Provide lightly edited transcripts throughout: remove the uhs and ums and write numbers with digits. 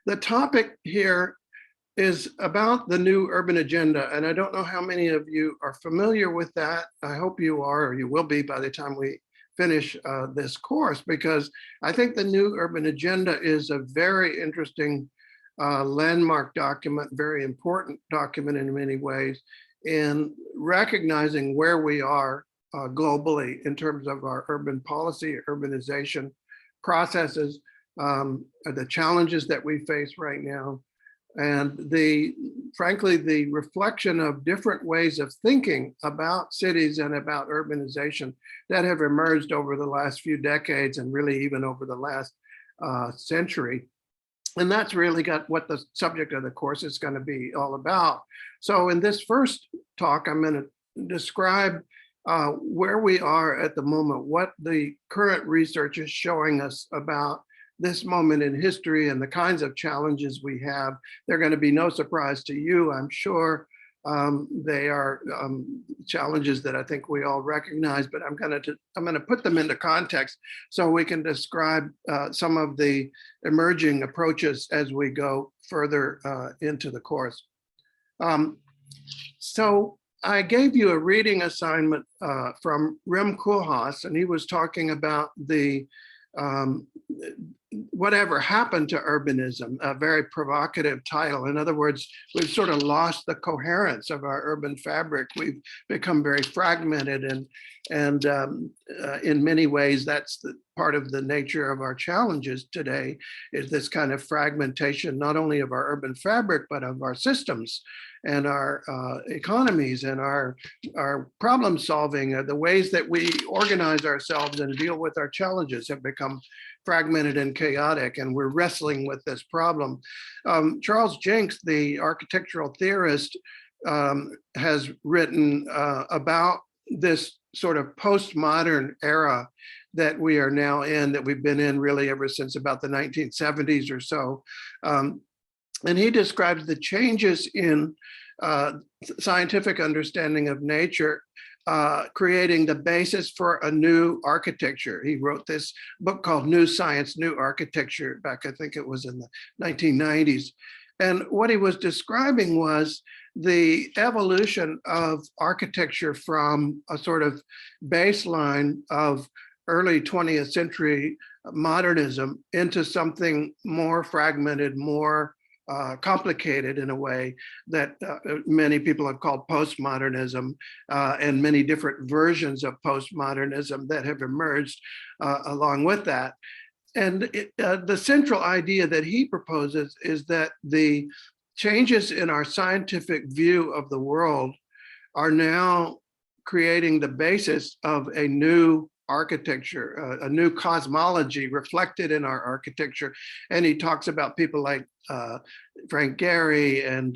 The topic here is about the new urban agenda. And I don't know how many of you are familiar with that. I hope you are, or you will be by the time we finish this course, because I think the new urban agenda is a very interesting landmark document, very important document in many ways, in recognizing where we are globally in terms of our urban policy, urbanization processes, the challenges that we face right now, and frankly, the reflection of different ways of thinking about cities and about urbanization that have emerged over the last few decades and really even over the last century. And that's really got what the subject of the course is going to be all about. So in this first talk, I'm going to describe where we are at the moment, what the current research is showing us about this moment in history and the kinds of challenges we have. They're going to be no surprise to you, I'm sure. They are challenges that I think we all recognize, but I'm going to put them into context so we can describe some of the emerging approaches as we go further into the course. So I gave you a reading assignment from Rem Koolhaas, and he was talking about the whatever happened to urbanism, a very provocative title. In other words, we've sort of lost the coherence of our urban fabric. We've become very fragmented, and in many ways, that's part of the nature of our challenges today, is this kind of fragmentation, not only of our urban fabric, but of our systems and our economies and our problem solving. The ways that we organize ourselves and deal with our challenges have become fragmented and chaotic, and we're wrestling with this problem. Charles Jenks, the architectural theorist, has written about this sort of postmodern era that we are now in, that we've been in really ever since about the 1970s or so. And he describes the changes in scientific understanding of nature, creating the basis for a new architecture. He wrote this book called New Science, New Architecture back, I think it was in the 1990s. And what he was describing was the evolution of architecture from a sort of baseline of early 20th century modernism into something more fragmented, more complicated in a way that many people have called postmodernism, and many different versions of postmodernism that have emerged along with that. And the central idea that he proposes is that the changes in our scientific view of the world are now creating the basis of a new architecture, a new cosmology reflected in our architecture. And he talks about people like Frank Gehry and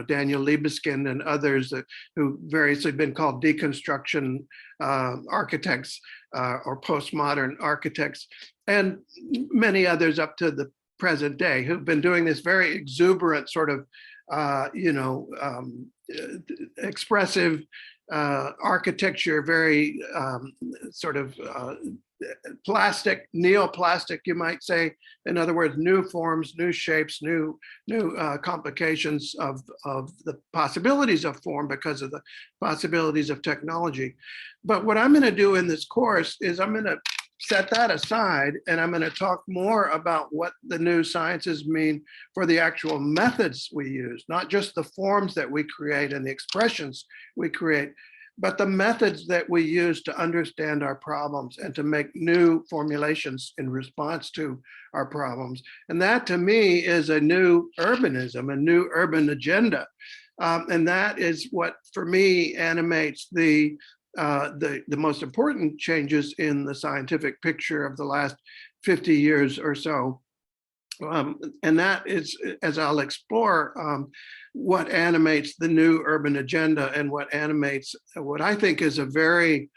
Daniel Libeskind and others who variously been called deconstruction architects or postmodern architects, and many others up to the present day who've been doing this very exuberant sort of expressive architecture, very sort of plastic, neoplastic, you might say. In other words, new forms, new shapes, new complications of the possibilities of form because of the possibilities of technology. But what I'm going to do in this course is I'm going to set that aside, and I'm going to talk more about what the new sciences mean for the actual methods we use, not just the forms that we create and the expressions we create, but the methods that we use to understand our problems and to make new formulations in response to our problems. And that, to me, is a new urbanism, a new urban agenda. And that is what, for me, animates the most important changes in the scientific picture of the last 50 years or so. And that is, as I'll explore, what animates the new urban agenda and what animates what I think is a very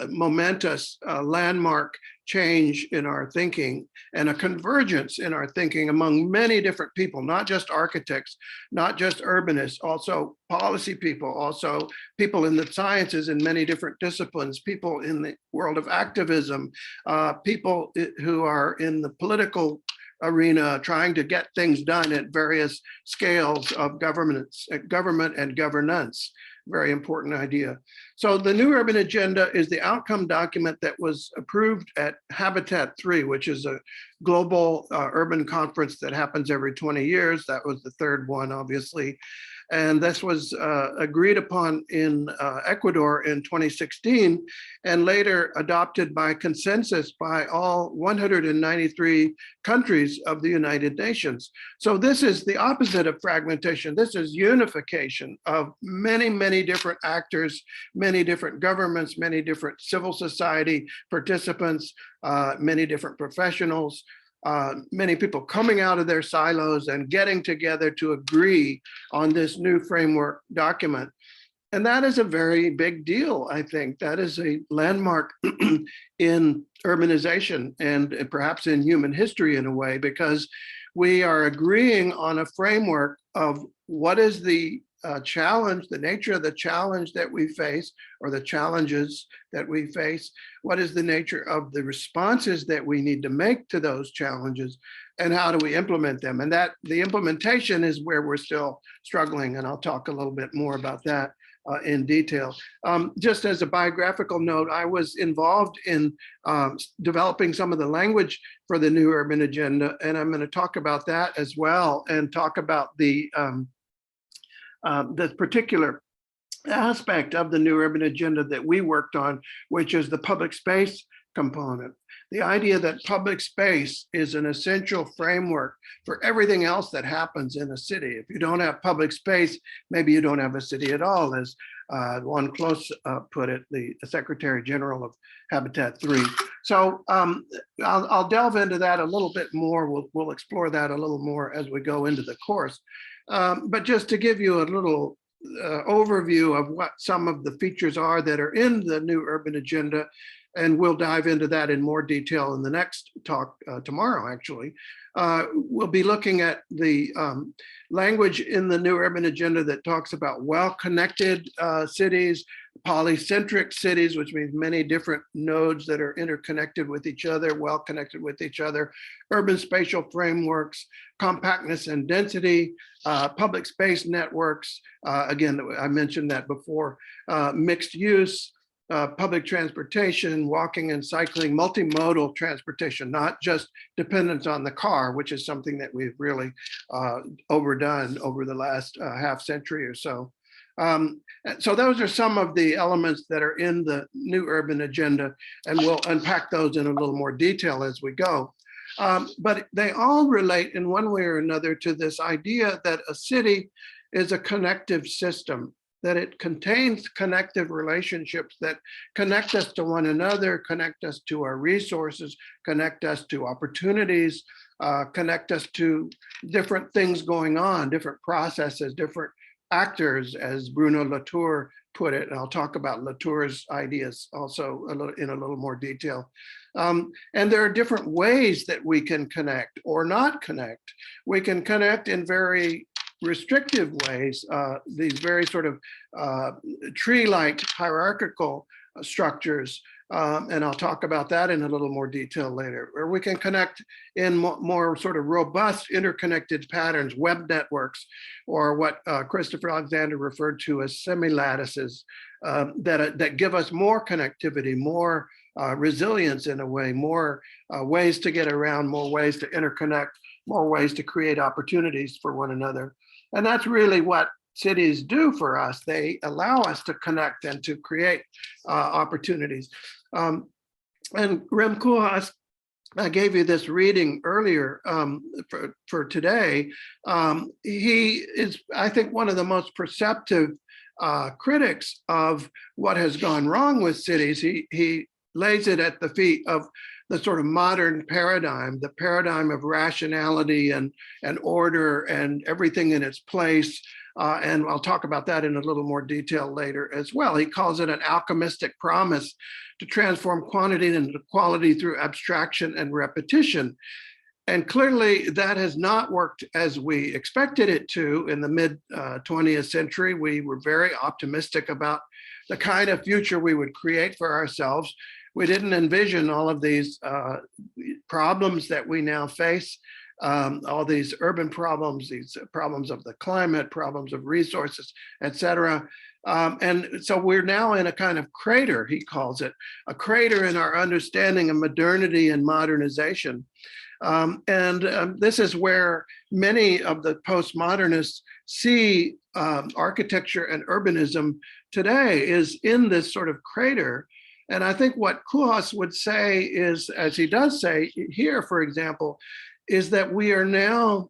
momentous landmark change in our thinking and a convergence in our thinking among many different people, not just architects, not just urbanists, also policy people, also people in the sciences in many different disciplines, people in the world of activism, people who are in the political arena, trying to get things done at various scales of government and governance. Very important idea. So the New Urban Agenda is the outcome document that was approved at Habitat 3, which is a global urban conference that happens every 20 years. That was the third one, obviously. And this was agreed upon in Ecuador in 2016 and later adopted by consensus by all 193 countries of the United Nations. So this is the opposite of fragmentation. This is unification of many, many different actors, many different governments, many different civil society participants, many different professionals, many people coming out of their silos and getting together to agree on this new framework document. And that is a very big deal, I think. That is a landmark in urbanization and perhaps in human history in a way, because we are agreeing on a framework of what is the challenge, the nature of the challenge that we face, or the challenges that we face, what is the nature of the responses that we need to make to those challenges, and how do we implement them? And that the implementation is where we're still struggling, and I'll talk a little bit more about that in detail. Just as a biographical note, I was involved in developing some of the language for the New Urban Agenda, and I'm going to talk about that as well, and talk about the particular aspect of the New Urban Agenda that we worked on, which is the public space component. The idea that public space is an essential framework for everything else that happens in a city. If you don't have public space, maybe you don't have a city at all, as Juan Clos put it, the Secretary General of Habitat 3. So I'll delve into that a little bit more. We'll explore that a little more as we go into the course. But just to give you a little overview of what some of the features are that are in the New Urban Agenda, and we'll dive into that in more detail in the next talk tomorrow, actually. We'll be looking at the language in the New Urban Agenda that talks about well-connected cities, polycentric cities, which means many different nodes that are interconnected with each other, well-connected with each other, urban spatial frameworks, compactness and density, public space networks, again, I mentioned that before, mixed use, public transportation, walking and cycling, multimodal transportation, not just dependence on the car, which is something that we've really overdone over the last half century or so. So those are some of the elements that are in the New Urban Agenda, and we'll unpack those in a little more detail as we go. But they all relate in one way or another to this idea that a city is a connective system, that it contains connective relationships that connect us to one another, connect us to our resources, connect us to opportunities, connect us to different things going on, different processes, different actors, as Bruno Latour put it. And I'll talk about Latour's ideas also in a little more detail. And there are different ways that we can connect or not connect. We can connect in very restrictive ways, these very sort of tree-like hierarchical structures, and I'll talk about that in a little more detail later. Or we can connect in more sort of robust interconnected patterns, web networks, or what Christopher Alexander referred to as semi-lattices that give us more connectivity, more resilience in a way, more ways to get around, more ways to interconnect, more ways to create opportunities for one another. And that's really what cities do for us. They allow us to connect and to create opportunities. And Rem Koolhaas, I gave you this reading earlier for today. He is, I think, one of the most perceptive critics of what has gone wrong with cities. He lays it at the feet of the sort of modern paradigm, the paradigm of rationality and order and everything in its place. And I'll talk about that in a little more detail later as well. He calls it an alchemistic promise to transform quantity into quality through abstraction and repetition. And clearly that has not worked as we expected it to in the mid 20th century. We were very optimistic about the kind of future we would create for ourselves. We didn't envision all of these problems that we now face. all these urban problems, these problems of the climate, problems of resources, et cetera. And so we're now in a kind of crater, he calls it, a crater in our understanding of modernity and modernization. This is where many of the postmodernists see architecture and urbanism today, is in this sort of crater. And I think what Koolhaas would say is, as he does say here, for example, is that we are now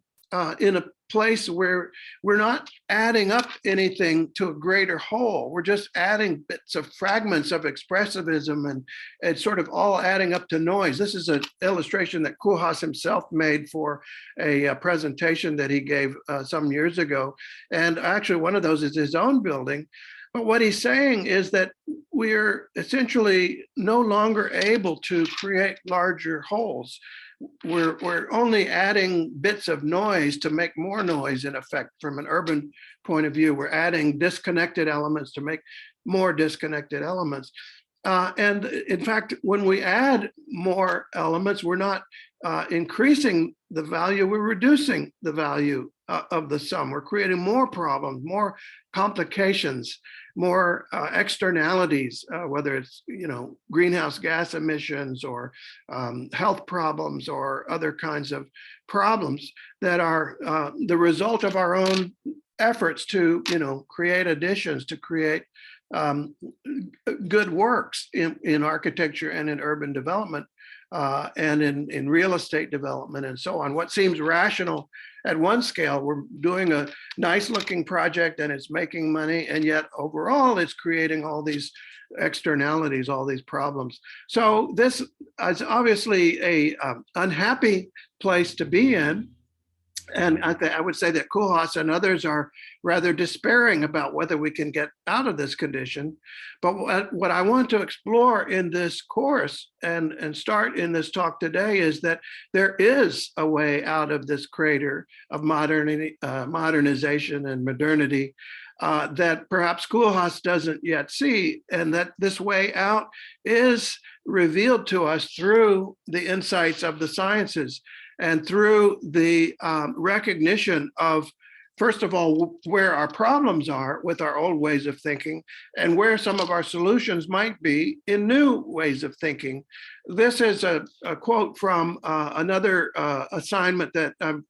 in a place where we're not adding up anything to a greater whole. We're just adding bits of fragments of expressivism, and it's sort of all adding up to noise. This is an illustration that Koolhaas himself made for a presentation that he gave some years ago. And actually one of those is his own building. But what he's saying is that we're essentially no longer able to create larger wholes. We're only adding bits of noise to make more noise, in effect. From an urban point of view, we're adding disconnected elements to make more disconnected elements. And in fact, when we add more elements, we're not increasing the value, we're reducing the value of the sum. We're creating more problems, more complications, more externalities, whether it's greenhouse gas emissions or health problems or other kinds of problems that are the result of our own efforts to create additions, to create good works in architecture and in urban development and in real estate development and so on. What seems rational at one scale, we're doing a nice looking project and it's making money, and yet overall it's creating all these externalities, all these problems. So this is obviously a unhappy place to be in. And I would say that Koolhaas and others are rather despairing about whether we can get out of this condition. But what I want to explore in this course and start in this talk today is that there is a way out of this crater of modernization and modernity that perhaps Koolhaas doesn't yet see, and that this way out is revealed to us through the insights of the sciences and through the recognition of, first of all, where our problems are with our old ways of thinking and where some of our solutions might be in new ways of thinking. This is a quote from another assignment that I've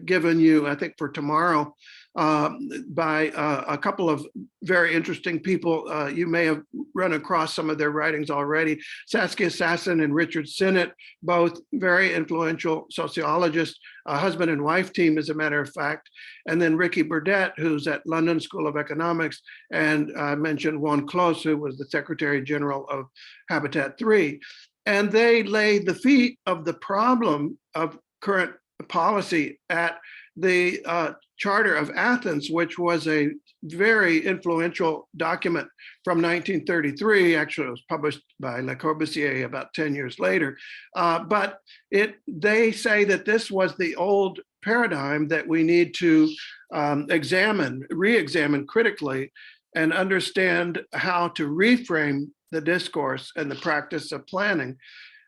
given you, I think, for tomorrow, by a couple of very interesting people. You may have run across some of their writings already. Saskia Sassen and Richard Sinnott, both very influential sociologists, a husband and wife team, as a matter of fact. And then Ricky Burdett, who's at London School of Economics, and I mentioned Juan Clos, who was the Secretary General of Habitat 3. And they laid the feet of the problem of current policy at the Charter of Athens, which was a very influential document from 1933. Actually, it was published by Le Corbusier about 10 years later. But they say that this was the old paradigm that we need to re-examine critically and understand how to reframe the discourse and the practice of planning.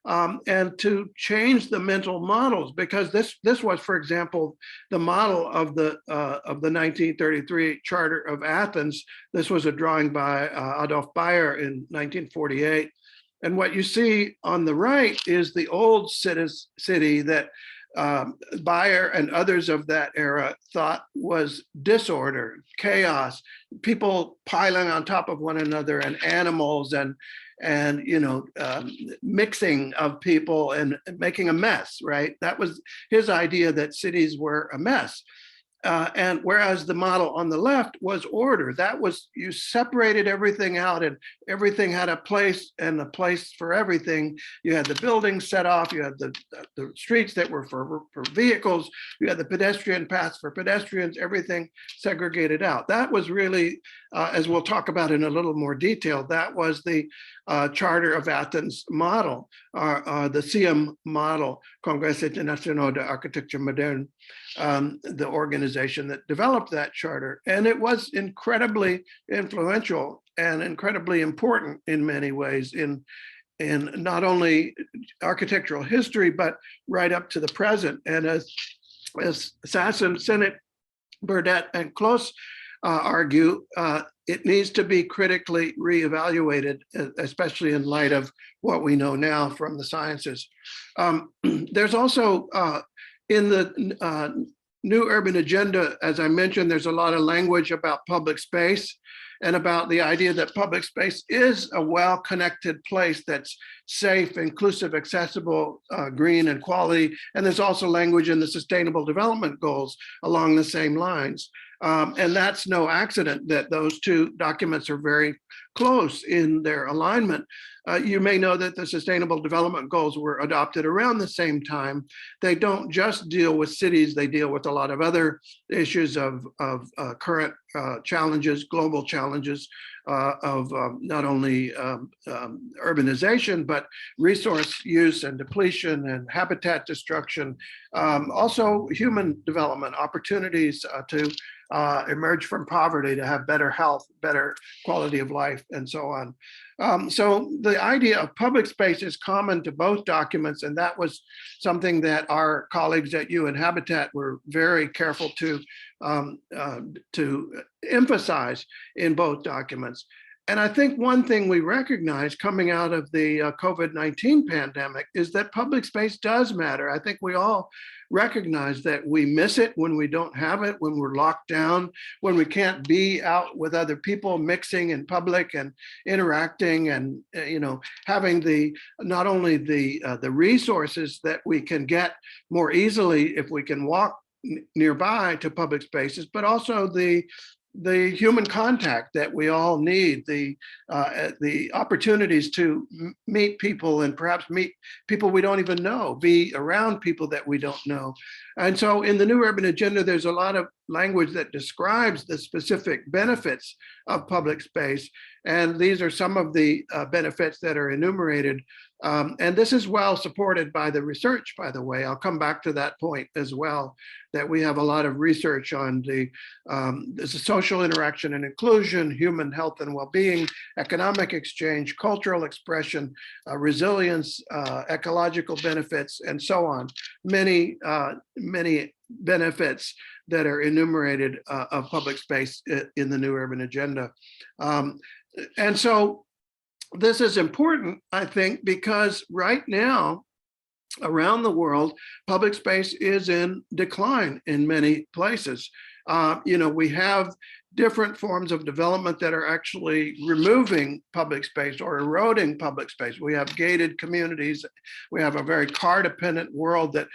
And to change the mental models, because this was, for example, the model of the 1933 Charter of Athens. This was a drawing by Adolf Bayer in 1948. And what you see on the right is the old city that Bayer and others of that era thought was disorder, chaos, people piling on top of one another, and animals and mixing of people and making a mess, right? That was his idea, that cities were a mess. And whereas the model on the left was order, that was, you separated everything out and everything had a place, and a place for everything. You had the buildings set off, you had the streets that were for vehicles, you had the pedestrian paths for pedestrians, everything segregated out. That was really, as we'll talk about in a little more detail, that was the Charter of Athens model, the CIAM model, Congrès International d'Architecture Moderne, the organization that developed that charter. And it was incredibly influential and incredibly important in many ways in in not only architectural history, but right up to the present. And as Sasson, Sennett, Burdett, and Close argue, it needs to be critically reevaluated, especially in light of what we know now from the sciences. There's also in the new urban agenda, as I mentioned, there's a lot of language about public space and about the idea that public space is a well-connected place that's safe, inclusive, accessible, green, and quality. And there's also language in the Sustainable Development Goals along the same lines. And that's no accident that those two documents are very close in their alignment. You may know that the Sustainable Development Goals were adopted around the same time. They don't just deal with cities, they deal with a lot of other issues of current challenges, global challenges of not only urbanization, but resource use and depletion and habitat destruction. Also human development opportunities to emerge from poverty, to have better health, better quality of life, and so on. So the idea of public space is common to both documents, and that was something that our colleagues at UN Habitat were very careful to emphasize in both documents. And I think one thing we recognize coming out of the COVID-19 pandemic is that public space does matter. I think we all recognize that we miss it when we don't have it, when we're locked down, when we can't be out with other people, mixing in public and interacting, and having the not only the resources that we can get more easily if we can walk nearby to public spaces, but also the human contact that we all need, the opportunities to meet people and perhaps meet people we don't even know, be around people that we don't know. And so in the new urban agenda, there's a lot of language that describes the specific benefits of public space. And these are some of the benefits that are enumerated. And this is well supported by the research, by the way. I'll come back to that point as well, that we have a lot of research on the social interaction and inclusion, human health and well-being, economic exchange, cultural expression, resilience, ecological benefits, and so on. Many benefits that are enumerated of public space in the new urban agenda. And so this is important, I think, because right now, around the world, public space is in decline in many places. We have different forms of development that are actually removing public space or eroding public space. We have gated communities. We have a very car-dependent world that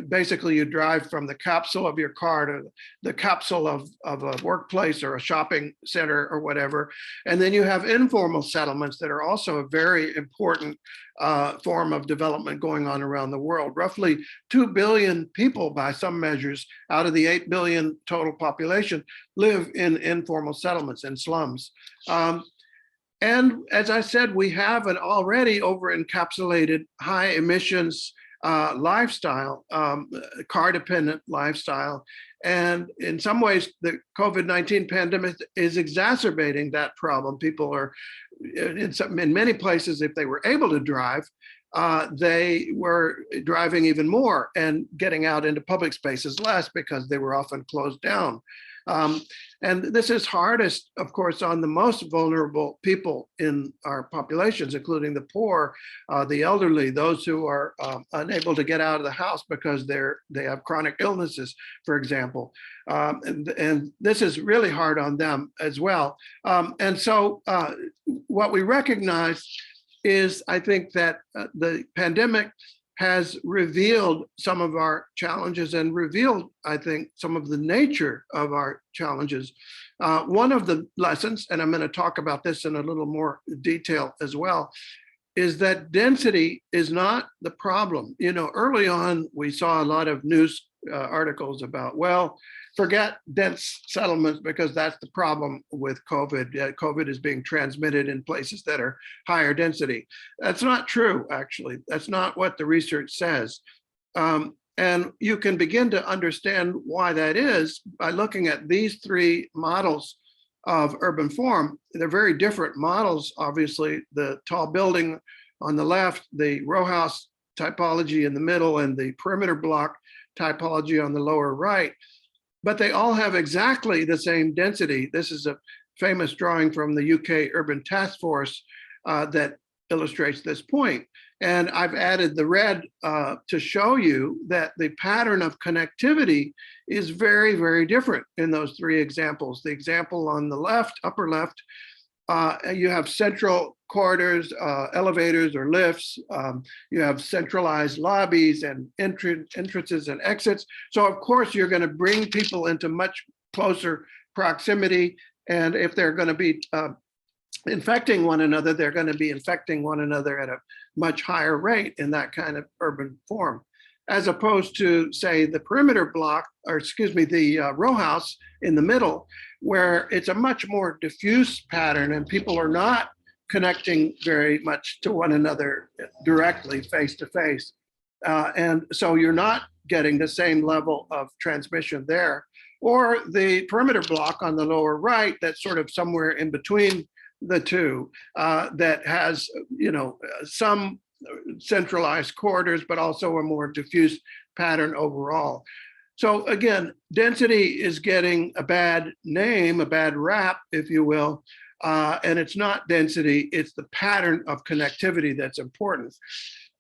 basically you drive from the capsule of your car to the capsule of a workplace or a shopping center or whatever. And then you have informal settlements that are also a very important form of development going on around the world. Roughly 2 billion people, by some measures, out of the 8 billion total population, live in informal settlements and slums. And as I said, we have an already over-encapsulated high emissions lifestyle, car-dependent lifestyle. And in some ways, the COVID-19 pandemic is exacerbating that problem. People are, in many places, if they were able to drive, they were driving even more and getting out into public spaces less because they were often closed down. And this is hardest, of course, on the most vulnerable people in our populations, including the poor, the elderly, those who are unable to get out of the house because they have chronic illnesses, for example. And this is really hard on them as well. And so what we recognize is, I think, that the pandemic has revealed some of our challenges and revealed, I think, some of the nature of our challenges. One of the lessons, and I'm going to talk about this in a little more detail as well, is that density is not the problem. Early on, we saw a lot of news articles about, well, forget dense settlements because that's the problem with COVID. COVID is being transmitted in places that are higher density. That's not true, actually. That's not what the research says. And you can begin to understand why that is by looking at these three models of urban form. They're very different models, obviously. The tall building on the left, the row house typology in the middle, and the perimeter block typology on the lower right. But they all have exactly the same density. This is a famous drawing from the UK Urban Task Force that illustrates this point. And I've added the red to show you that the pattern of connectivity is very, very different in those three examples. The example on the left, upper left, you have central corridors, elevators or lifts. You have centralized lobbies and entrances and exits. So of course, you're going to bring people into much closer proximity. And if they're going to be infecting one another, they're going to be infecting one another at a much higher rate in that kind of urban form, as opposed to, say, the perimeter block, or excuse me, the row house in the middle, where it's a much more diffuse pattern and people are not connecting very much to one another directly face to face. And so you're not getting the same level of transmission there. Or the perimeter block on the lower right, that's sort of somewhere in between the two, that has, some centralized corridors, but also a more diffuse pattern overall. So again, density is getting a bad name, a bad rap, if you will, and it's not density, it's the pattern of connectivity that's important.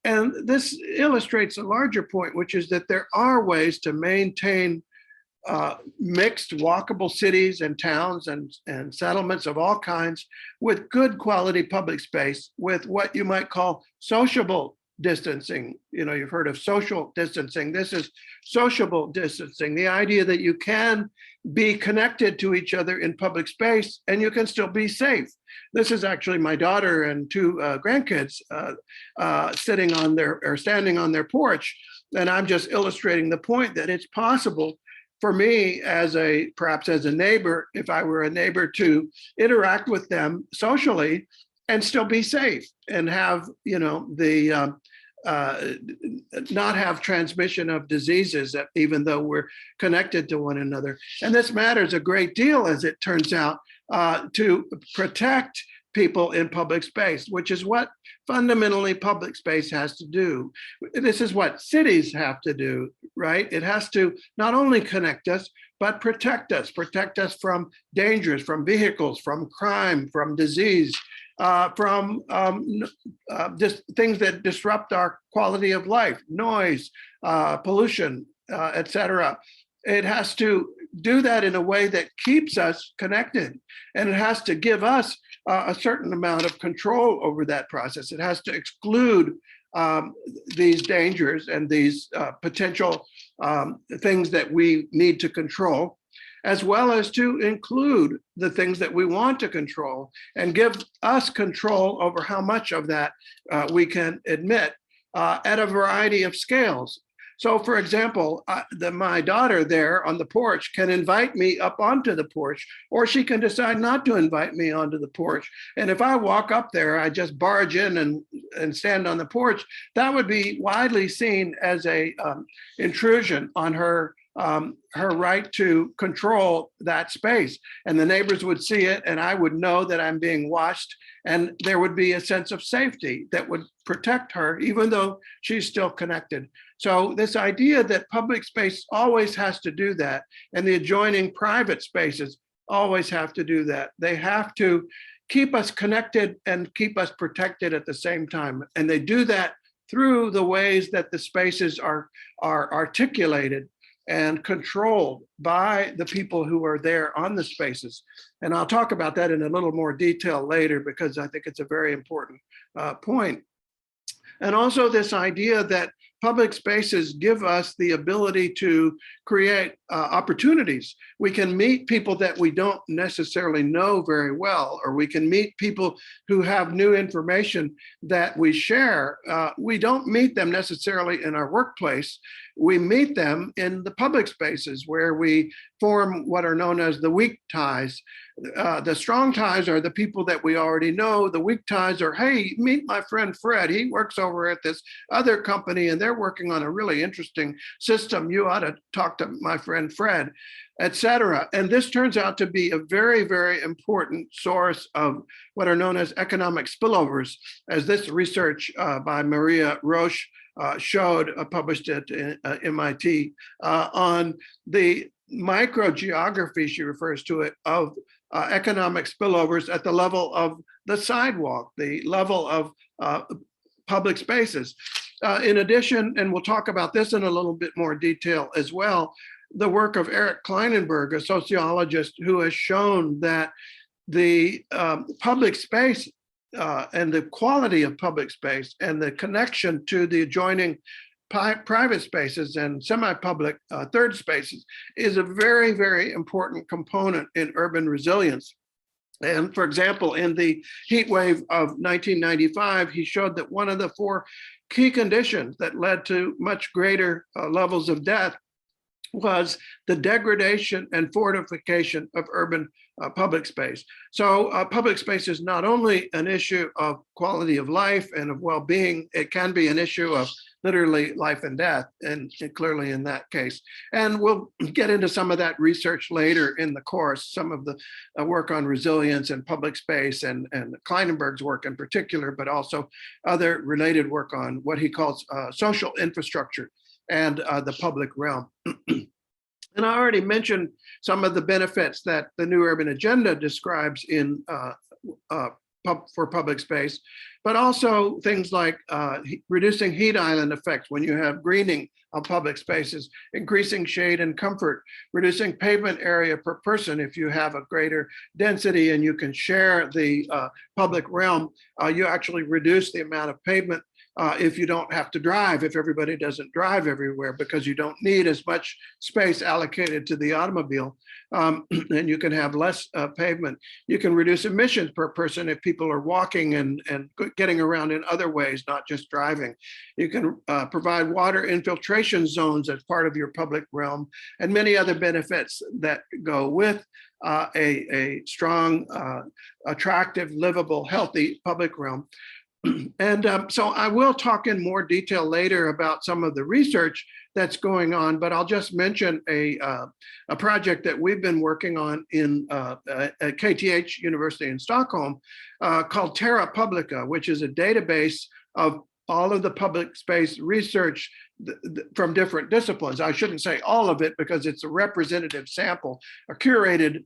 And this illustrates a larger point, which is that there are ways to maintain mixed walkable cities and towns and settlements of all kinds with good quality public space, with what you might call sociable distancing. You've heard of social distancing. This is sociable distancing, the idea that you can be connected to each other in public space and you can still be safe. This is actually my daughter and two grandkids standing on their porch. And I'm just illustrating the point that it's possible for me perhaps as a neighbor, if I were a neighbor, to interact with them socially and still be safe and have, not have transmission of diseases, even though we're connected to one another. And this matters a great deal, as it turns out, to protect people in public space, which is what fundamentally public space has to do. This is what cities have to do, right? It has to not only connect us, but protect us from dangers, from vehicles, from crime, from disease, from just things that disrupt our quality of life, noise, pollution, etc. It has to do that in a way that keeps us connected, and it has to give us a certain amount of control over that process. It has to exclude these dangers and these potential things that we need to control, as well as to include the things that we want to control and give us control over how much of that we can admit at a variety of scales. So for example, my daughter there on the porch can invite me up onto the porch, or she can decide not to invite me onto the porch. And if I walk up there, I just barge in and stand on the porch, that would be widely seen as a intrusion on her right to control that space. And the neighbors would see it, and I would know that I'm being watched, and there would be a sense of safety that would protect her, even though she's still connected. So this idea that public space always has to do that, and the adjoining private spaces always have to do that. They have to keep us connected and keep us protected at the same time. And they do that through the ways that the spaces are articulated and controlled by the people who are there on the spaces. And I'll talk about that in a little more detail later, because I think it's a very important point. And also this idea that public spaces give us the ability to create opportunities. We can meet people that we don't necessarily know very well, or we can meet people who have new information that we share. We don't meet them necessarily in our workplace. We meet them in the public spaces where we form what are known as the weak ties. The strong ties are the people that we already know. The weak ties are, hey, meet my friend Fred. He works over at this other company and they're working on a really interesting system. You ought to talk to my friend friend Fred, et cetera. And this turns out to be a very, very important source of what are known as economic spillovers, as this research by Maria Roche showed, published at MIT, on the microgeography, she refers to it, of economic spillovers at the level of the sidewalk, the level of public spaces. In addition, and we'll talk about this in a little bit more detail as well, the work of Eric Kleinenberg, a sociologist who has shown that the public space and the quality of public space and the connection to the adjoining private spaces and semi-public third spaces is a very, very important component in urban resilience. And for example, in the heat wave of 1995, he showed that one of the 4 key conditions that led to much greater levels of death was the degradation and fortification of urban public space. So public space is not only an issue of quality of life and of well-being, it can be an issue of literally life and death, and clearly in that case. And we'll get into some of that research later in the course, some of the work on resilience and public space and Kleinenberg's work in particular, but also other related work on what he calls social infrastructure and the public realm. And I already mentioned some of the benefits that the New Urban Agenda describes in for public space, but also things like reducing heat island effects when you have greening of public spaces, increasing shade and comfort, reducing pavement area per person. If you have a greater density and you can share the public realm, you actually reduce the amount of pavement if you don't have to drive, if everybody doesn't drive everywhere, because you don't need as much space allocated to the automobile, and you can have less pavement. You can reduce emissions per person if people are walking and getting around in other ways, not just driving. You can provide water infiltration zones as part of your public realm, and many other benefits that go with a strong, attractive, livable, healthy public realm. And so I will talk in more detail later about some of the research that's going on, but I'll just mention a project that we've been working on in at KTH University in Stockholm called Terra Publica, which is a database of all of the public space research from different disciplines. I shouldn't say all of it because it's a representative sample, a curated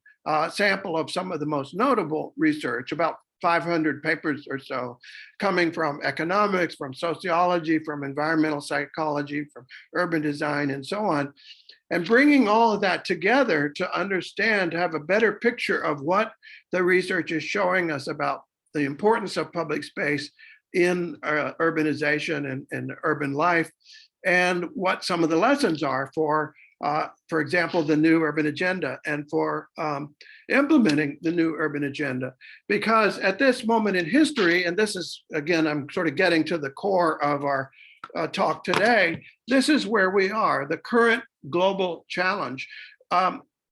sample of some of the most notable research, about 500 papers or so, coming from economics, from sociology, from environmental psychology, from urban design, and so on. And bringing all of that together to understand, to have a better picture of what the research is showing us about the importance of public space in urbanization and urban life, and what some of the lessons are for example, the New Urban Agenda, and for implementing the New Urban Agenda. Because at this moment in history, and this is, again, I'm sort of getting to the core of our talk today, this is where we are, the current global challenge.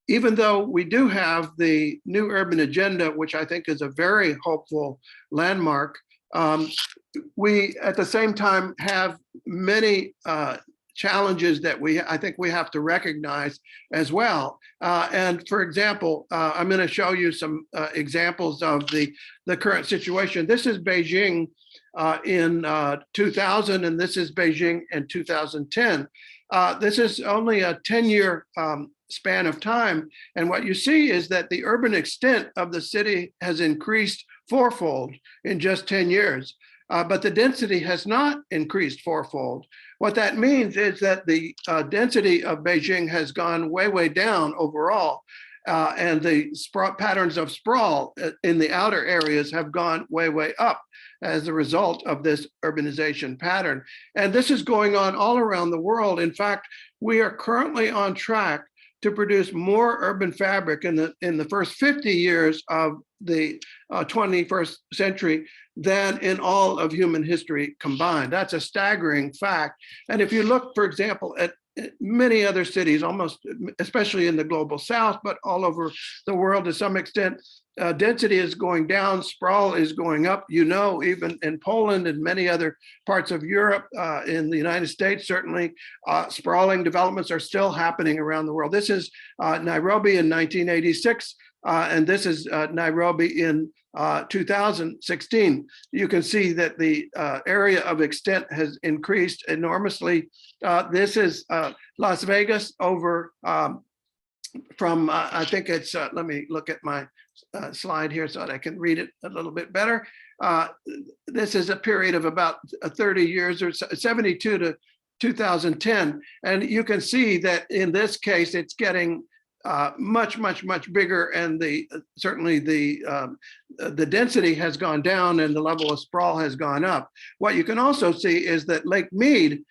Even though we do have the New Urban Agenda, which I think is a very hopeful landmark, we at the same time have many challenges that I think we have to recognize as well. And for example, I'm going to show you some examples of the current situation. This is Beijing in 2000, and this is Beijing in 2010. This is only a 10-year span of time. And what you see is that the urban extent of the city has increased fourfold in just 10 years. But the density has not increased fourfold. What that means is that the density of Beijing has gone way, way down overall. And the patterns of sprawl in the outer areas have gone way, way up as a result of this urbanization pattern. And this is going on all around the world. In fact, we are currently on track to produce more urban fabric in the first 50 years of the 21st century than in all of human history combined. That's a staggering fact. And if you look, for example, at many other cities, almost, especially in the global south, but all over the world to some extent, density is going down, sprawl is going up. You know, even in Poland and many other parts of Europe, in the United States, certainly, sprawling developments are still happening around the world. This is Nairobi in 1986, and this is Nairobi in 2016. You can see that the area of extent has increased enormously. This is Las Vegas over from, I think it's, let me look at my slide here so that I can read it a little bit better. This is a period of about 30 years, or 72 to 2010. And you can see that in this case, it's getting much bigger, and certainly the density has gone down and the level of sprawl has gone up. What you can also see is that Lake Mead,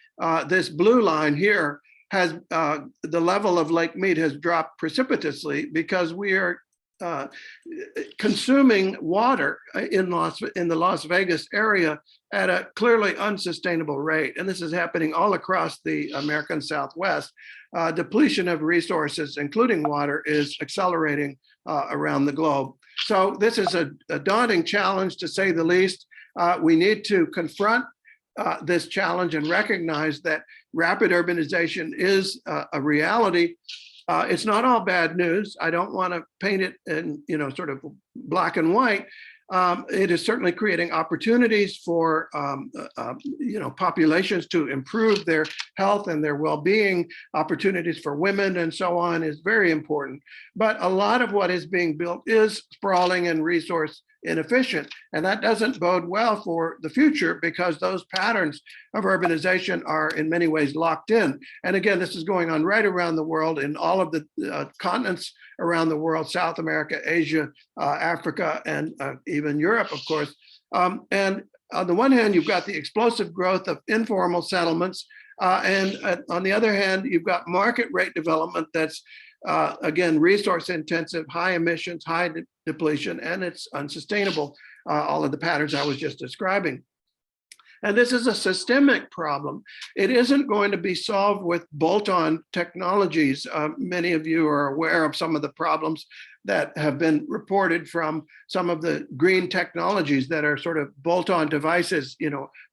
this blue line here, has the level of Lake Mead has dropped precipitously because we are consuming water in the Las Vegas area at a clearly unsustainable rate. And this is happening all across the American Southwest. Depletion of resources, including water, is accelerating around the globe. So this is a daunting challenge, to say the least. We need to confront this challenge and recognize that rapid urbanization is a reality. It's not all bad news. I don't want to paint it in, sort of black and white. It is certainly creating opportunities for, populations to improve their health and their well-being. Opportunities for women and so on is very important. But a lot of what is being built is sprawling and resource inefficient. And that doesn't bode well for the future, because those patterns of urbanization are in many ways locked in. And again, this is going on right around the world, in all of the continents around the world: South America, Asia, Africa, and even Europe, of course. And on the one hand, you've got the explosive growth of informal settlements. And on the other hand, you've got market rate development that's, again, resource intensive, high emissions, high depletion, and it's unsustainable, all of the patterns I was just describing. And this is a systemic problem. It isn't going to be solved with bolt-on technologies. Many of you are aware of some of the problems that have been reported from some of the green technologies that are sort of bolt-on devices,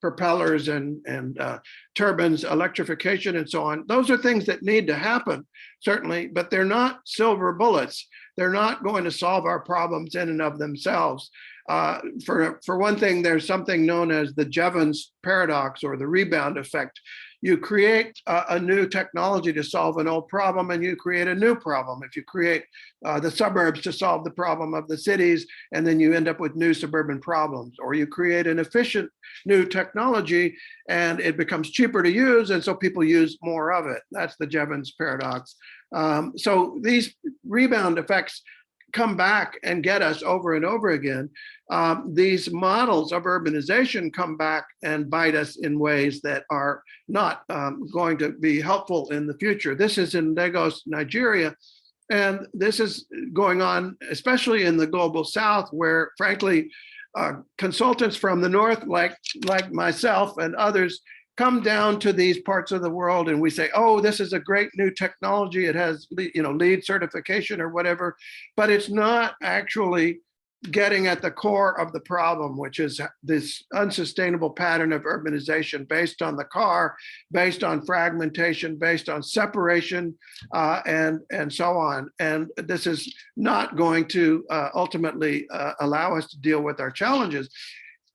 propellers and turbines, electrification, and so on. Those are things that need to happen, certainly, but they're not silver bullets. They're not going to solve our problems in and of themselves. For one thing, there's something known as the Jevons paradox, or the rebound effect. You create a new technology to solve an old problem, and you create a new problem. If you create the suburbs to solve the problem of the cities, and then you end up with new suburban problems. Or you create an efficient new technology and it becomes cheaper to use, and so people use more of it. That's the Jevons paradox. So these rebound effects come back and get us over and over again. These models of urbanization come back and bite us in ways that are not going to be helpful in the future. This is in Lagos, Nigeria, and this is going on especially in the global south, where, frankly, consultants from the north, like myself and others, come down to these parts of the world and we say, oh, this is a great new technology. It has, LEED certification or whatever, but it's not actually getting at the core of the problem, which is this unsustainable pattern of urbanization based on the car, based on fragmentation, based on separation, and so on. And this is not going to ultimately allow us to deal with our challenges.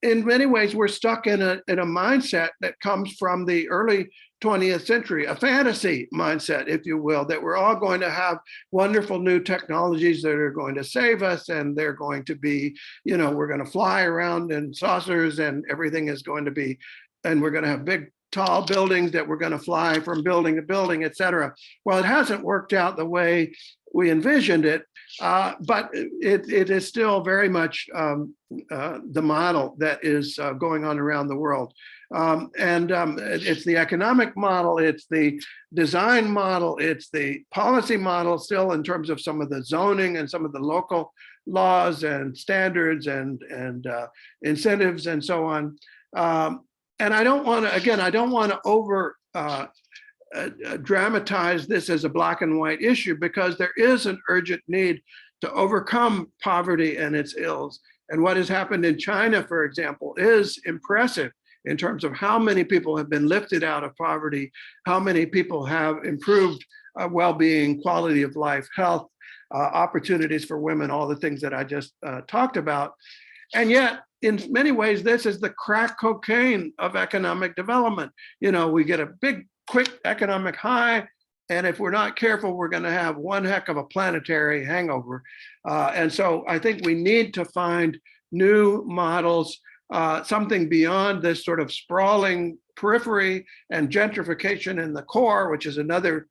In many ways, we're stuck in a mindset that comes from the early 20th century, a fantasy mindset, if you will, that we're all going to have wonderful new technologies that are going to save us, and they're going to be, we're going to fly around in saucers, and everything is going to be, and we're going to have big, tall buildings that we're going to fly from building to building, et cetera. Well, it hasn't worked out the way we envisioned it, but it is still very much the model that is going on around the world. It's the economic model, it's the design model, it's the policy model, still, in terms of some of the zoning and some of the local laws and standards and incentives and so on. And I don't want to, again, I don't want to over dramatize this as a black and white issue, because there is an urgent need to overcome poverty and its ills. And what has happened in China, for example, is impressive in terms of how many people have been lifted out of poverty, how many people have improved well-being, quality of life, health, opportunities for women, all the things that I just talked about. And yet, in many ways, this is the crack cocaine of economic development. You know, we get a big, quick economic high, and if we're not careful, we're going to have one heck of a planetary hangover. And so I think we need to find new models, something beyond this sort of sprawling periphery and gentrification in the core, which is another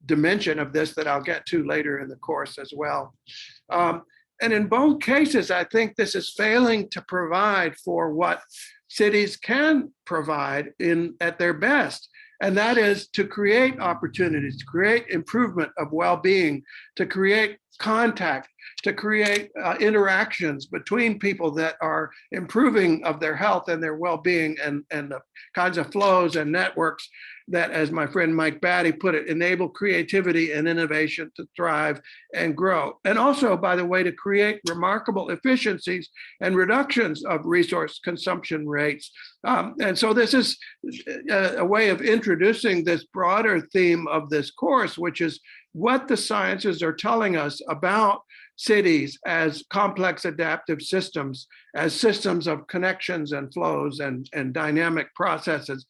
dimension of this that I'll get to later in the course as well. And in both cases, I think this is failing to provide for what cities can provide at their best. And that is to create opportunities, to create improvement of well-being, to create contact, to create interactions between people that are improving of their health and their well-being, and the kinds of flows and networks that, as my friend Mike Batty put it, enable creativity and innovation to thrive and grow. And also, by the way, to create remarkable efficiencies and reductions of resource consumption rates. And so this is a way of introducing this broader theme of this course, which is what the sciences are telling us about cities as complex adaptive systems, as systems of connections and flows and dynamic processes.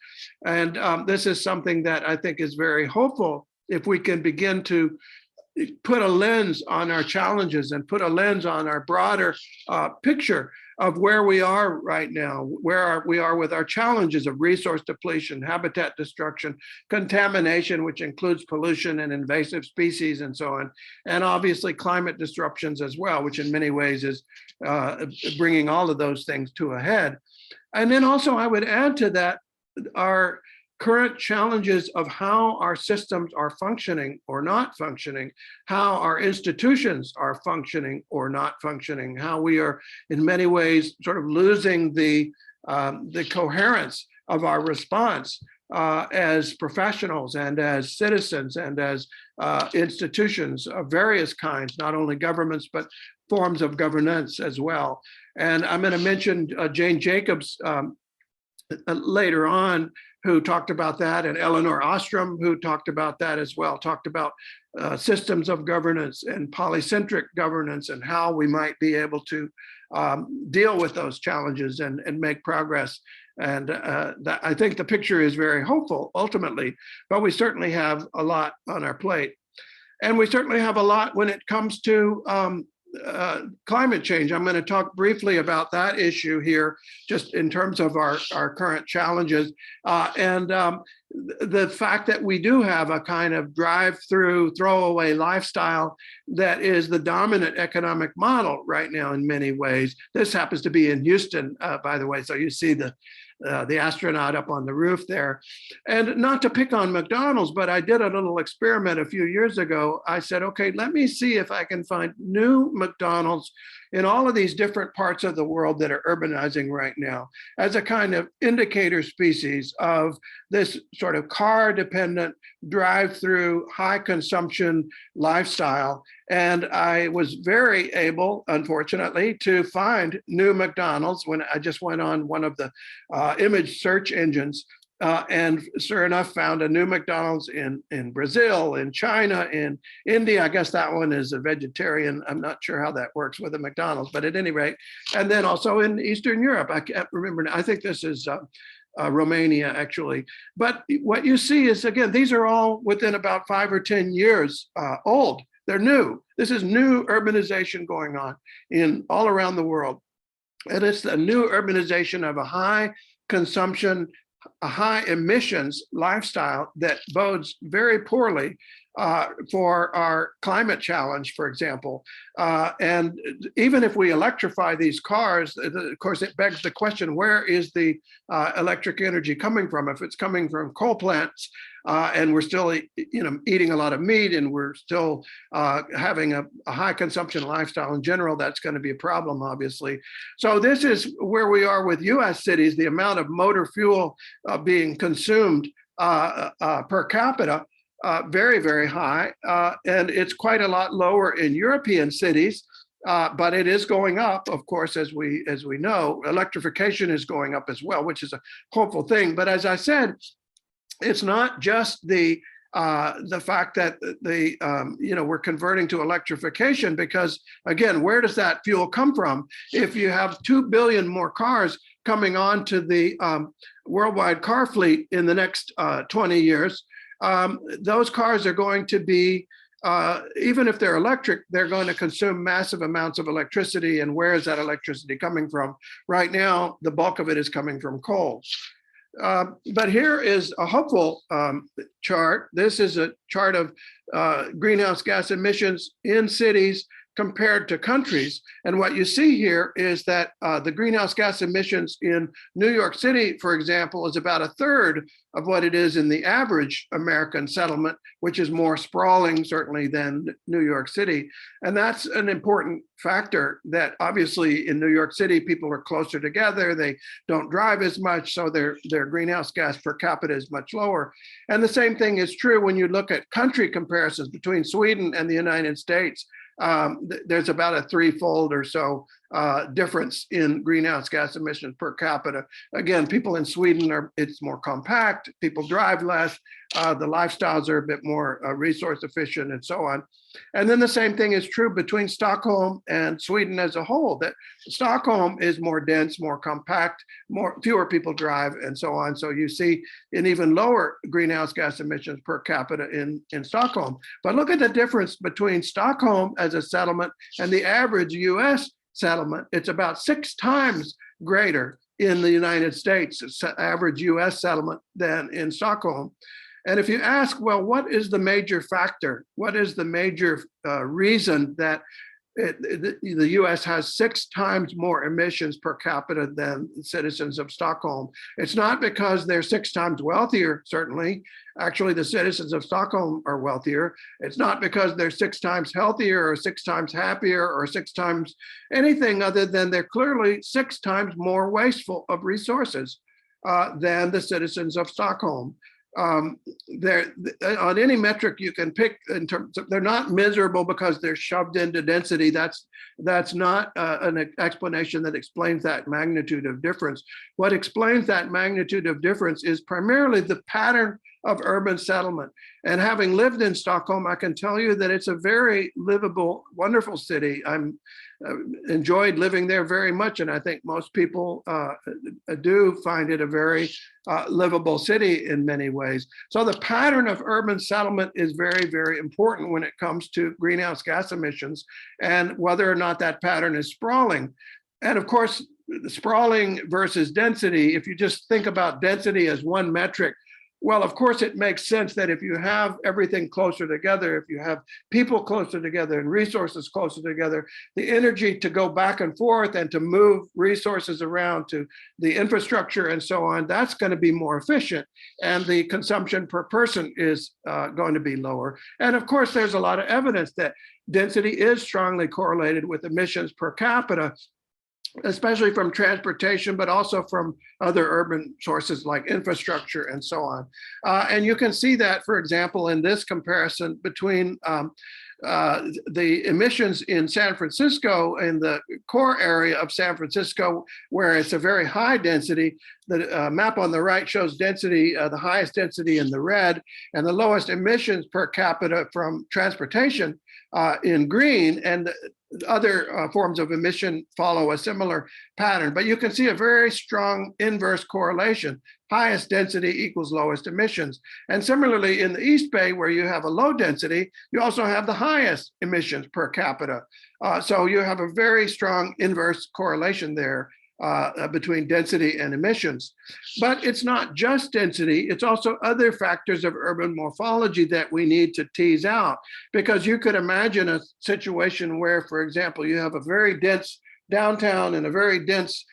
And this is something that I think is very hopeful if we can begin to put a lens on our challenges and put a lens on our broader picture of where we are right now, where we are with our challenges of resource depletion, habitat destruction, contamination, which includes pollution and invasive species and so on, and obviously climate disruptions as well, which in many ways is bringing all of those things to a head. And then also I would add to that our current challenges of how our systems are functioning or not functioning, how our institutions are functioning or not functioning, how we are in many ways sort of losing the coherence of our response as professionals and as citizens and as institutions of various kinds, not only governments, but forms of governance as well. And I'm going to mention Jane Jacobs later on, who talked about that, and Eleanor Ostrom, who talked about that as well, talked about systems of governance and polycentric governance and how we might be able to deal with those challenges and make progress. And I think the picture is very hopeful ultimately, but we certainly have a lot on our plate. And we certainly have a lot when it comes to climate change. I'm going to talk briefly about that issue here, just in terms of our current challenges. The fact that we do have a kind of drive-through, throwaway lifestyle that is the dominant economic model right now in many ways. This happens to be in Houston, by the way, so you see the astronaut up on the roof there. And not to pick on McDonald's, but I did a little experiment a few years ago. I said, okay, let me see if I can find new McDonald's in all of these different parts of the world that are urbanizing right now, as a kind of indicator species of this sort of car-dependent, drive-through, high-consumption lifestyle. And I was very able, unfortunately, to find new McDonald's when I just went on one of the image search engines. And sure enough, found a new McDonald's in Brazil, in China, in India. I guess that one is a vegetarian. I'm not sure how that works with a McDonald's, but at any rate, and then also in Eastern Europe. I can't remember. I think this is Romania, actually. But what you see is, again, these are all within about 5 or 10 years old. They're new. This is new urbanization going on in all around the world. And it's the new urbanization of a high consumption, a high emissions lifestyle that bodes very poorly for our climate challenge, for example. And even if we electrify these cars, of course, it begs the question, where is the electric energy coming from? If it's coming from coal plants, and we're still, eating a lot of meat, and we're still having a high consumption lifestyle in general, that's going to be a problem, obviously. So this is where we are with U.S. cities, the amount of motor fuel being consumed per capita, very, very high. And it's quite a lot lower in European cities, but it is going up, of course, as we know. Electrification is going up as well, which is a hopeful thing. But as I said, it's not just the fact that we're converting to electrification, because again, where does that fuel come from? If you have 2 billion more cars coming onto the worldwide car fleet in the next 20 years, those cars are going to be, even if they're electric, they're going to consume massive amounts of electricity. And where is that electricity coming from? Right now, the bulk of it is coming from coal. But here is a hopeful chart. This is a chart of greenhouse gas emissions in cities compared to countries. And what you see here is that the greenhouse gas emissions in New York City, for example, is about a third of what it is in the average American settlement, which is more sprawling, certainly, than New York City. And that's an important factor, that obviously in New York City, people are closer together, they don't drive as much, so their greenhouse gas per capita is much lower. And the same thing is true when you look at country comparisons between Sweden and the United States. There's about a threefold or so difference in greenhouse gas emissions per capita. Again, people in Sweden it's more compact, people drive less, the lifestyles are a bit more resource efficient and so on. And then the same thing is true between Stockholm and Sweden as a whole, that Stockholm is more dense, more compact, fewer people drive and so on. So you see an even lower greenhouse gas emissions per capita in Stockholm. But look at the difference between Stockholm as a settlement and the average US settlement. It's about 6 times greater in the United States, average US settlement, than in Stockholm. And if you ask, well, what is the major factor? What is the major reason that the US has 6 times more emissions per capita than citizens of Stockholm? It's not because they're 6 times wealthier, certainly. Actually, the citizens of Stockholm are wealthier. It's not because they're 6 times healthier or 6 times happier or 6 times anything other than they're clearly 6 times more wasteful of resources than the citizens of Stockholm. They're on any metric you can pick in terms of, they're not miserable because they're shoved into density. That's not an explanation that explains that magnitude of difference. What explains that magnitude of difference is primarily the pattern of urban settlement. And having lived in Stockholm, I can tell you that it's a very livable, wonderful city. I'm enjoyed living there very much, and I think most people do find it a very livable city in many ways. So the pattern of urban settlement is very, very important when it comes to greenhouse gas emissions, and whether or not that pattern is sprawling. And of course, sprawling versus density, if you just think about density as one metric, well, of course, it makes sense that if you have everything closer together, if you have people closer together and resources closer together, the energy to go back and forth and to move resources around to the infrastructure and so on, that's going to be more efficient. And the consumption per person is going to be lower. And of course, there's a lot of evidence that density is strongly correlated with emissions per capita, especially from transportation, but also from other urban sources like infrastructure and so on. And you can see that, for example, in this comparison between the emissions in San Francisco, in the core area of San Francisco, where it's a very high density. The map on the right shows density, the highest density in the red, and the lowest emissions per capita from transportation in green, and other forms of emission follow a similar pattern. But you can see a very strong inverse correlation. Highest density equals lowest emissions. And similarly, in the East Bay, where you have a low density, you also have the highest emissions per capita. So you have a very strong inverse correlation there between density and emissions. But it's not just density, it's also other factors of urban morphology that we need to tease out, because you could imagine a situation where, for example, you have a very dense downtown and a very dense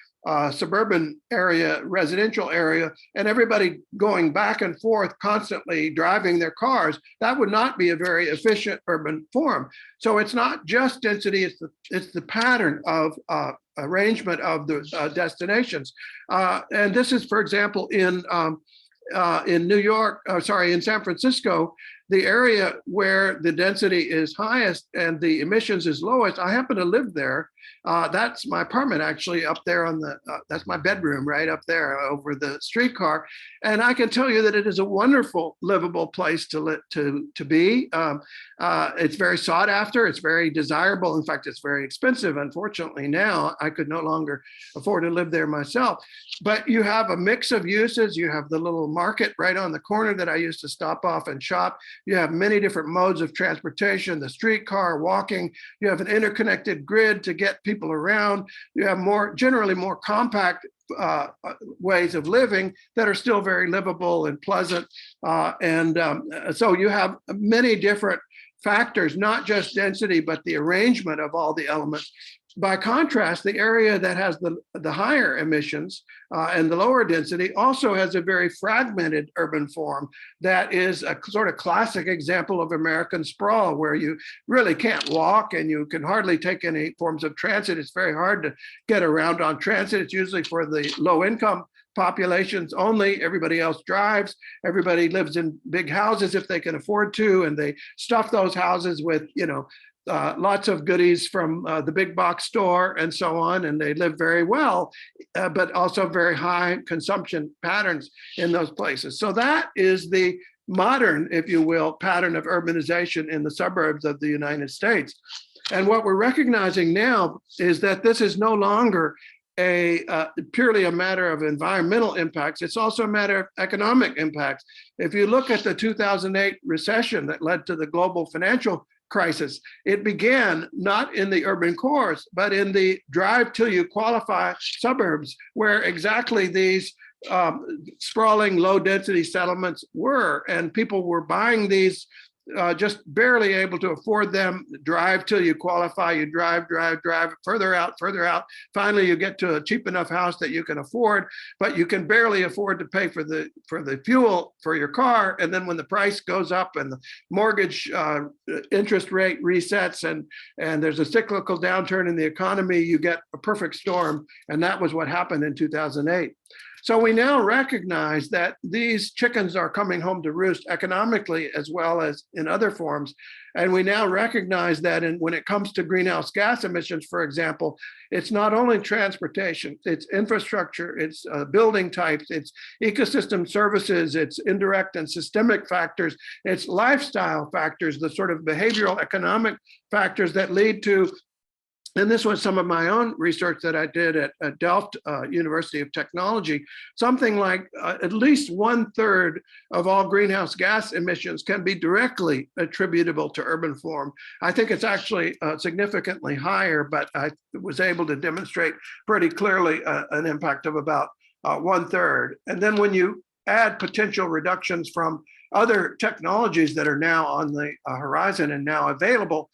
suburban area, residential area, and everybody going back and forth constantly driving their cars. That would not be a very efficient urban form. So it's not just density, it's the pattern of arrangement of the destinations. And this is, for example, in in New York, sorry, in San Francisco, the area where the density is highest and the emissions is lowest, I happen to live there. That's my apartment actually up there on the, that's my bedroom right up there over the streetcar. And I can tell you that it is a wonderful livable place to be. It's very sought after, it's very desirable. In fact, it's very expensive. Unfortunately now, I could no longer afford to live there myself. But you have a mix of uses. You have the little market right on the corner that I used to stop off and shop. You have many different modes of transportation, the streetcar, walking. You have an interconnected grid to get people around. You have generally more compact ways of living that are still very livable and pleasant. So you have many different factors, not just density, but the arrangement of all the elements. By contrast, the area that has the higher emissions and the lower density also has a very fragmented urban form that is a sort of classic example of American sprawl, where you really can't walk and you can hardly take any forms of transit. It's very hard to get around on transit. It's usually for the low income populations only. Everybody else drives. Everybody lives in big houses if they can afford to, and they stuff those houses with, lots of goodies from the big box store and so on, and they live very well, but also very high consumption patterns in those places. So that is the modern, if you will, pattern of urbanization in the suburbs of the United States. And what we're recognizing now is that this is no longer purely a matter of environmental impacts. It's also a matter of economic impacts. If you look at the 2008 recession that led to the global financial crisis, it began not in the urban cores, but in the drive till you qualify suburbs, where exactly these sprawling low density settlements were, and people were buying these just barely able to afford them. Drive till you qualify, you drive further out. Finally, you get to a cheap enough house that you can afford, but you can barely afford to pay for the fuel for your car. And then when the price goes up and the mortgage interest rate resets and there's a cyclical downturn in the economy, you get a perfect storm. And that was what happened in 2008. So we now recognize that these chickens are coming home to roost economically as well as in other forms. And we now recognize that when it comes to greenhouse gas emissions, for example, it's not only transportation, it's infrastructure, it's building types, it's ecosystem services, it's indirect and systemic factors, it's lifestyle factors, the sort of behavioral economic factors that lead to. And this was some of my own research that I did at Delft University of Technology. Something like at least 1/3 of all greenhouse gas emissions can be directly attributable to urban form. I think it's actually significantly higher, but I was able to demonstrate pretty clearly an impact of about 1/3. And then when you add potential reductions from other technologies that are now on the horizon and now available,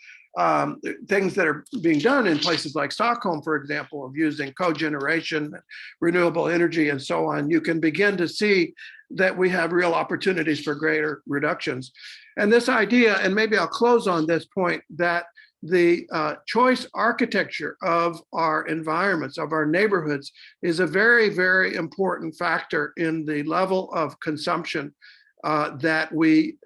things that are being done in places like Stockholm, for example, of using cogeneration, renewable energy, and so on, you can begin to see that we have real opportunities for greater reductions. And this idea, and maybe I'll close on this point, that the choice architecture of our environments, of our neighborhoods, is a very, very important factor in the level of consumption that we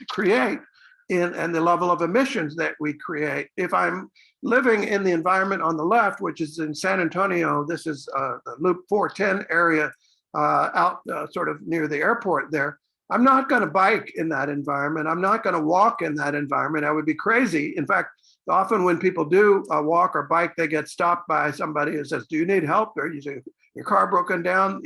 create and the level of emissions that we create. If I'm living in the environment on the left, which is in San Antonio, this is the Loop 410 area out sort of near the airport there, I'm not going to bike in that environment. I'm not going to walk in that environment. I would be crazy. In fact, often when people do walk or bike, they get stopped by somebody who says, "Do you need help? Or is your car broken down?"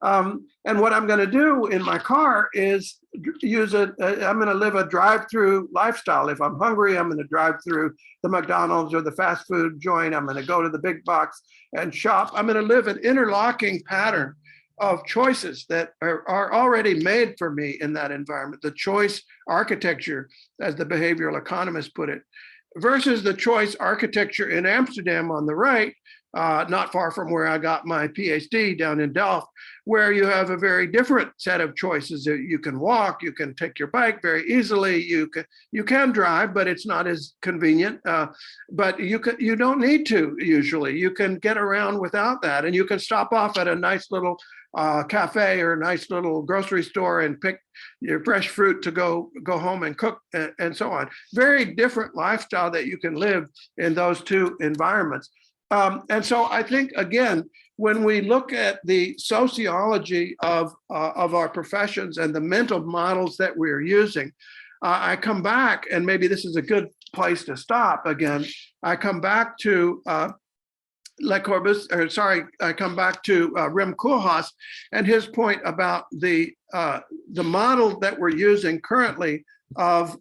And what I'm going to do in my car is I'm going to live a drive-through lifestyle. If I'm hungry, I'm going to drive through the McDonald's or the fast food joint. I'm going to go to the big box and shop. I'm going to live an interlocking pattern of choices that are already made for me in that environment. The choice architecture, as the behavioral economists put it, versus the choice architecture in Amsterdam on the right, not far from where I got my PhD down in Delft, where you have a very different set of choices. You can walk, you can take your bike very easily, you can drive, but it's not as convenient. But you don't need to usually. You can get around without that, and you can stop off at a nice little cafe or a nice little grocery store and pick your fresh fruit to go home and cook and so on. Very different lifestyle that you can live in those two environments. And so I think, again, when we look at the sociology of our professions and the mental models that we're using, I come back, and maybe this is a good place to stop again. I come back to I come back to Rem Koolhaas and his point about the model that we're using currently of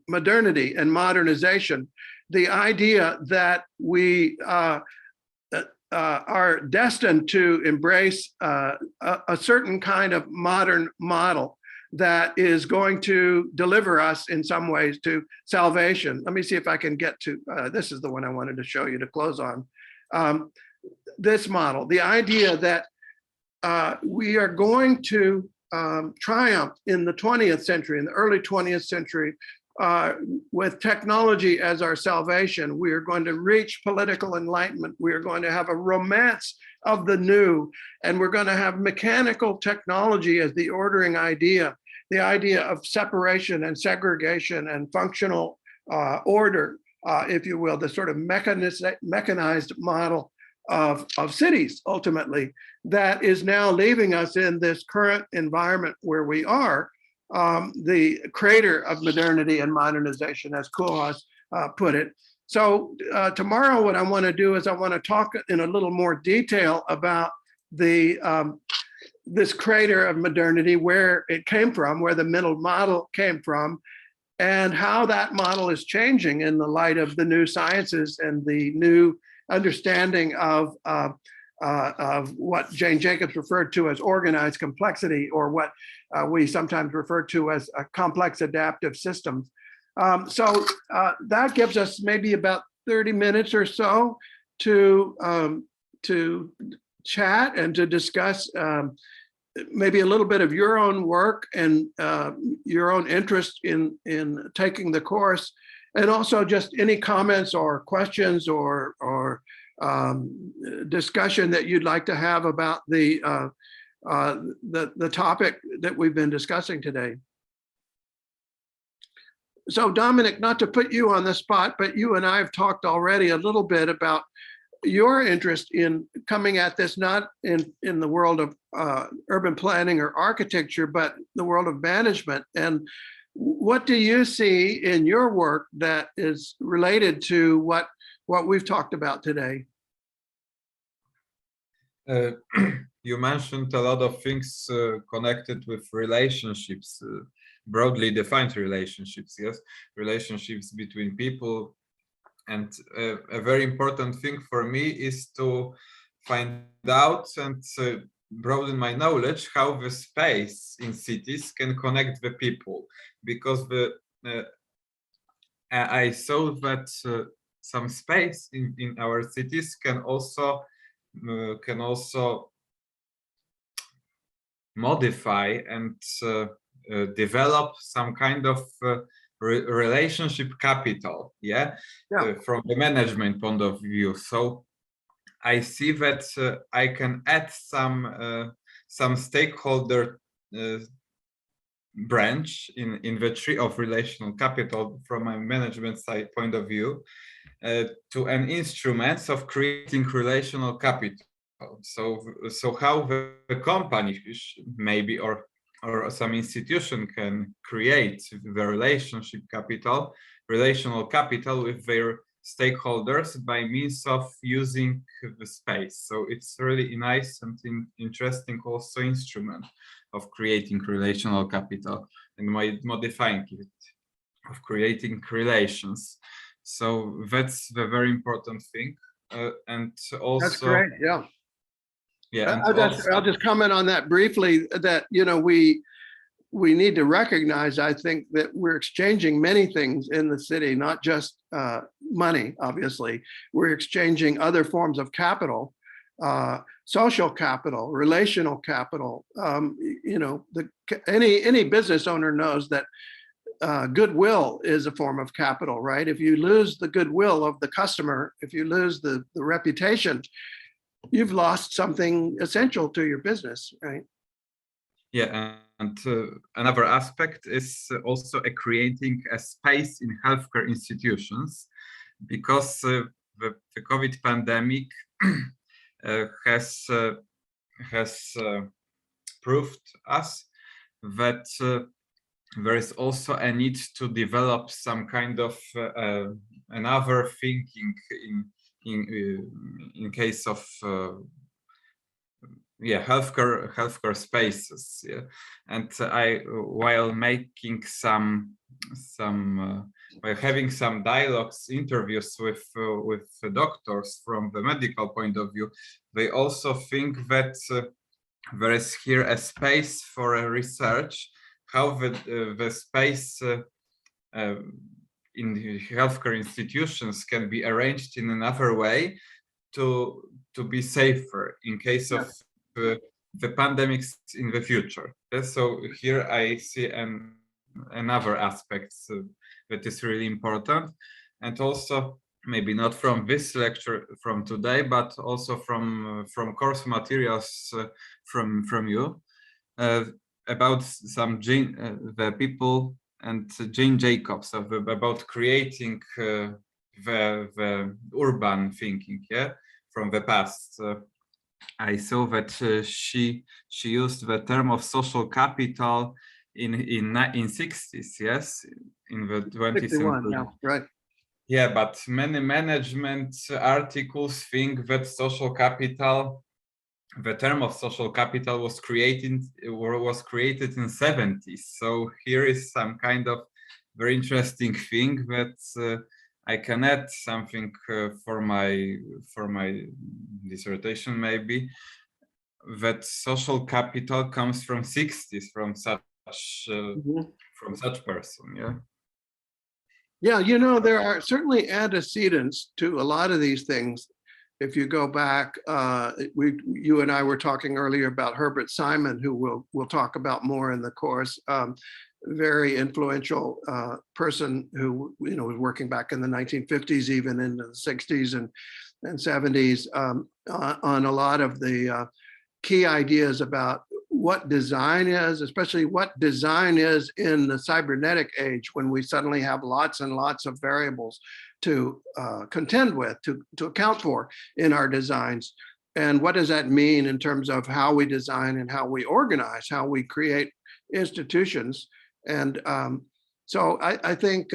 modernity and modernization. The idea that we are destined to embrace a certain kind of modern model that is going to deliver us in some ways to salvation. Let me see if I can get to, this is the one I wanted to show you to close on. This model, the idea that we are going to triumph in the 20th century, in the early 20th century, with technology as our salvation. We are going to reach political enlightenment. We are going to have a romance of the new, and we're going to have mechanical technology as the ordering idea, the idea of separation and segregation and functional order, if you will, the sort of mechanized model of cities, ultimately, that is now leaving us in this current environment where we are, the crater of modernity and modernization, as Koolhaas put it. So tomorrow, what I want to do is I want to talk in a little more detail about this crater of modernity, where it came from, where the mental model came from, and how that model is changing in the light of the new sciences and the new understanding of what Jane Jacobs referred to as organized complexity, or what we sometimes refer to as complex adaptive systems. So that gives us maybe about 30 minutes or so to chat and to discuss maybe a little bit of your own work and your own interest in taking the course, and also just any comments or questions or discussion that you'd like to have about the topic that we've been discussing today. So Dominic, not to put you on the spot, but you and I have talked already a little bit about your interest in coming at this, not in the world of urban planning or architecture, but the world of management. And what do you see in your work that is related to what we've talked about today? You mentioned a lot of things connected with relationships, broadly defined relationships, yes, relationships between people. And a very important thing for me is to find out and broaden my knowledge how the space in cities can connect the people, because I saw that some space in our cities can also modify and develop some kind of relationship capital, from the management point of view. So I see that I can add some stakeholder branch in the tree of relational capital from my management side point of view to an instruments of creating relational capital. So how the company maybe or some institution can create the relational capital with their stakeholders by means of using the space. So it's really nice and interesting also instrument of creating relational capital and modifying it, of creating relations. So that's the very important thing. And also, that's great. Yeah. Yeah. I'll just comment on that briefly, that, you know, we need to recognize, I think, that we're exchanging many things in the city, not just money, obviously. We're exchanging other forms of capital, social capital, relational capital. You know, any business owner knows that goodwill is a form of capital, right? If you lose the goodwill of the customer, if you lose the reputation, you've lost something essential to your business, right? Yeah, and another aspect is also creating a space in healthcare institutions, because the COVID pandemic has proved us that there is also a need to develop some kind of another thinking in case of healthcare spaces. Yeah, and I while making while having some dialogues, interviews with doctors from the medical point of view, they also think that there is here a space for a research how the space in the healthcare institutions can be arranged in another way to be safer in case of the pandemics in the future. So here I see another aspect that is really important, and also maybe not from this lecture from today, but also from course materials from you about some the people and Jane Jacobs about creating the urban thinking, yeah, from the past. I saw that she used the term of social capital in 60s, yes, in the 20th 61, century. yeah, right. Yeah, but many management articles think that social capital, the term of social capital, was created in 70s. So here is some kind of very interesting thing that I can add something for my dissertation, maybe, that social capital comes from 60s, from such person. Yeah. Yeah, you know, there are certainly antecedents to a lot of these things. If you go back, you and I were talking earlier about Herbert Simon, who we'll talk about more in the course. Very influential person who, you know, was working back in the 1950s, even in the 60s and 70s, on a lot of the key ideas about what design is, especially what design is in the cybernetic age, when we suddenly have lots and lots of variables to contend with, to account for in our designs. And what does that mean in terms of how we design and how we organize, how we create institutions? And so I think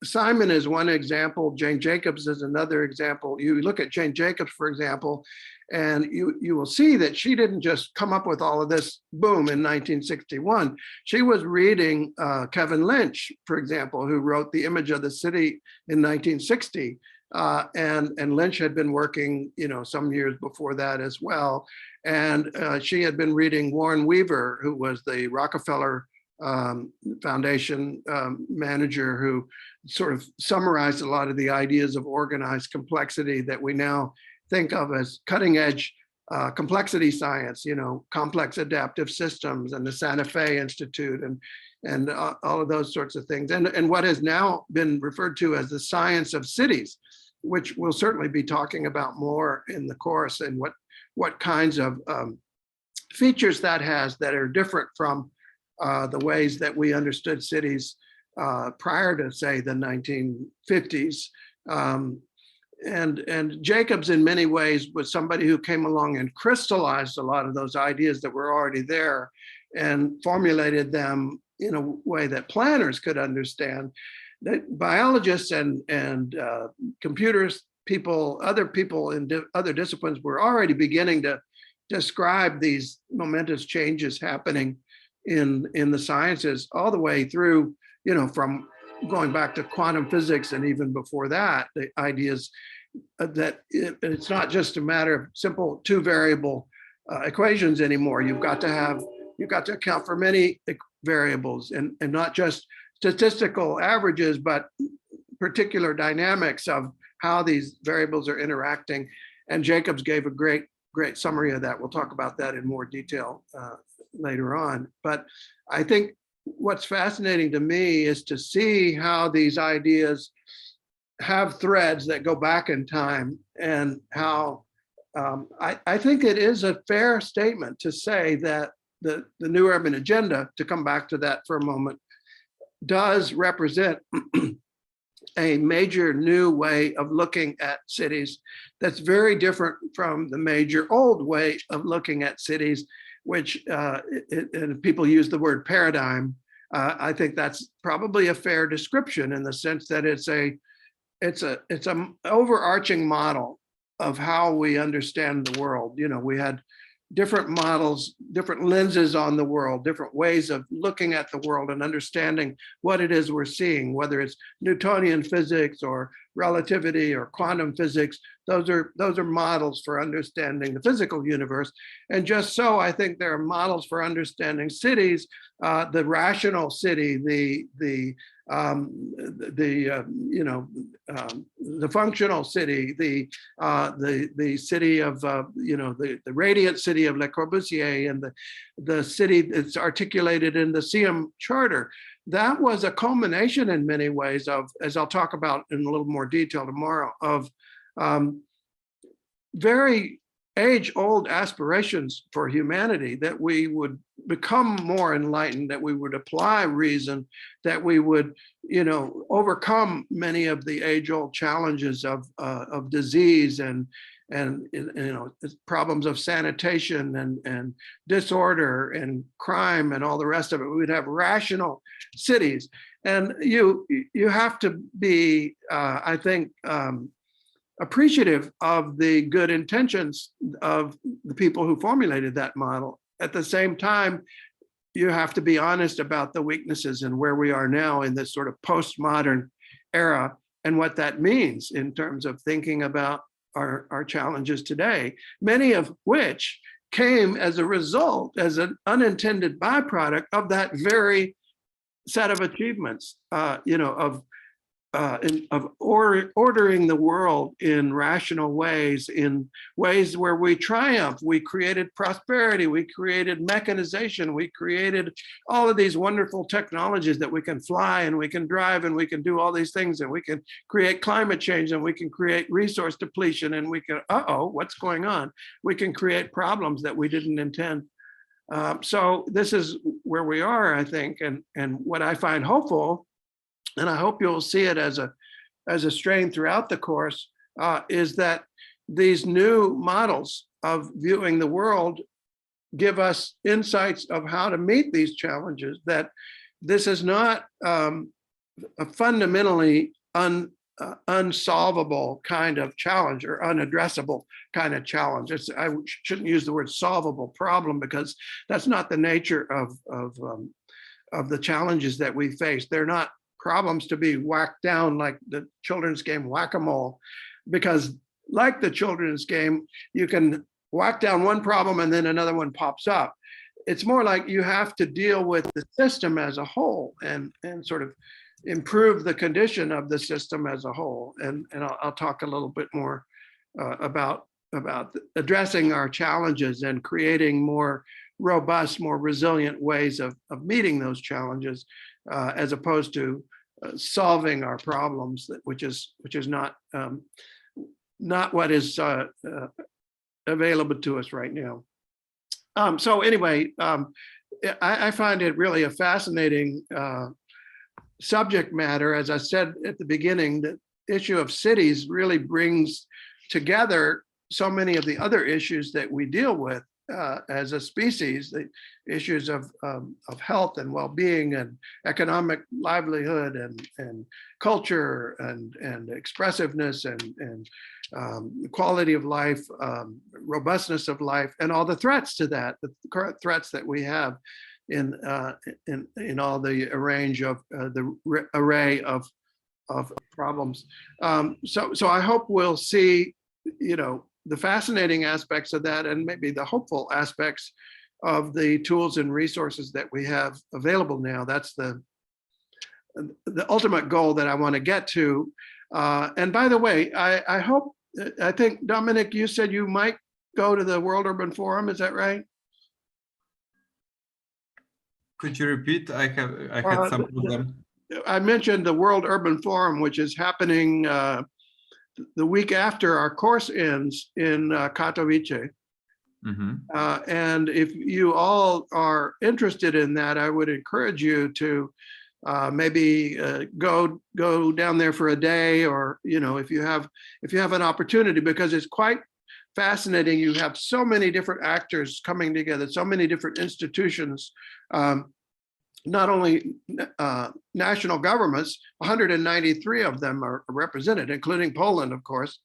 Simon is one example. Jane Jacobs is another example. You look at Jane Jacobs, for example, and you will see that she didn't just come up with all of this, boom, in 1961. She was reading Kevin Lynch, for example, who wrote The Image of the City in 1960. And Lynch had been working, you know, some years before that as well. And she had been reading Warren Weaver, who was the Rockefeller Foundation manager, who sort of summarized a lot of the ideas of organized complexity that we now think of as cutting edge complexity science, you know, complex adaptive systems and the Santa Fe Institute and all of those sorts of things. And what has now been referred to as the science of cities, which we'll certainly be talking about more in the course, and what kinds of features that has that are different from the ways that we understood cities prior to, say, the 1950s. And Jacobs, in many ways, was somebody who came along and crystallized a lot of those ideas that were already there and formulated them in a way that planners could understand. That biologists and computers people, other people in other disciplines were already beginning to describe these momentous changes happening in the sciences, all the way through, you know, from going back to quantum physics, and even before that, the ideas that it's not just a matter of simple two variable equations anymore. You've got to account for many variables, and not just statistical averages, but particular dynamics of how these variables are interacting. And Jacobs gave a great summary of that. We'll talk about that in more detail later on. But I think what's fascinating to me is to see how these ideas have threads that go back in time, and how I think it is a fair statement to say that the new urban agenda, to come back to that for a moment, does represent a major new way of looking at cities that's very different from the major old way of looking at cities, which and people use the word paradigm. I think that's probably a fair description, in the sense that it's an overarching model of how we understand the world. You know, we had different models, different lenses on the world, different ways of looking at the world and understanding what it is we're seeing, whether it's Newtonian physics or relativity or quantum physics. Those are models for understanding the physical universe. And just so, I think there are models for understanding cities, the rational city, the functional city, the city of the radiant city of Le Corbusier, and the city that's articulated in the Siam Charter. That was a culmination in many ways of, as I'll talk about in a little more detail tomorrow, of very age-old aspirations for humanity, that we would become more enlightened, that we would apply reason, that we would, overcome many of the age-old challenges of disease and problems of sanitation and disorder and crime and all the rest of it. We would have rational cities, and you have to be, I think, appreciative of the good intentions of the people who formulated that model. At the same time, you have to be honest about the weaknesses and where we are now in this sort of postmodern era, and what that means in terms of thinking about our challenges today, many of which came as a result, as an unintended byproduct of that very set of achievements, of ordering the world in rational ways, in ways where we triumph. We created prosperity, we created mechanization, we created all of these wonderful technologies that we can fly and we can drive and we can do all these things, and we can create climate change, and we can create resource depletion, and we can, what's going on? We can create problems that we didn't intend. So this is where we are, I think, and what I find hopeful, and I hope you'll see it as a strain throughout the course, is that these new models of viewing the world give us insights of how to meet these challenges, that this is not a fundamentally unsolvable kind of challenge, or unaddressable kind of challenge. I shouldn't use the word solvable problem, because that's not the nature of the challenges that we face. They're not problems to be whacked down like the children's game whack-a-mole, because like the children's game, you can whack down one problem and then another one pops up. It's more like you have to deal with the system as a whole and sort of improve the condition of the system as a whole. And I'll talk a little bit more about addressing our challenges and creating more robust, more resilient ways of meeting those challenges, as opposed to solving our problems, which is not what is available to us right now. So anyway, I find it really a fascinating subject matter. As I said at the beginning, the issue of cities really brings together so many of the other issues that we deal with as a species, the issues of health and well-being and economic livelihood and culture and expressiveness and quality of life, robustness of life, and all the threats to that, the current threats that we have in all the range of the array of problems. So I hope we'll see, the fascinating aspects of that, and maybe the hopeful aspects of the tools and resources that we have available now. That's the ultimate goal that I want to get to. And by the way, I think, Dominic, you said you might go to the World Urban Forum, is that right? Could you repeat? I had some problem. I mentioned the World Urban Forum, which is happening the week after our course ends in Katowice. And if you all are interested in that, I would encourage you to maybe go down there for a day, or if you have an opportunity, because it's quite fascinating. You have so many different actors coming together, so many different institutions. Not only national governments, 193 of them are represented, including Poland, of course,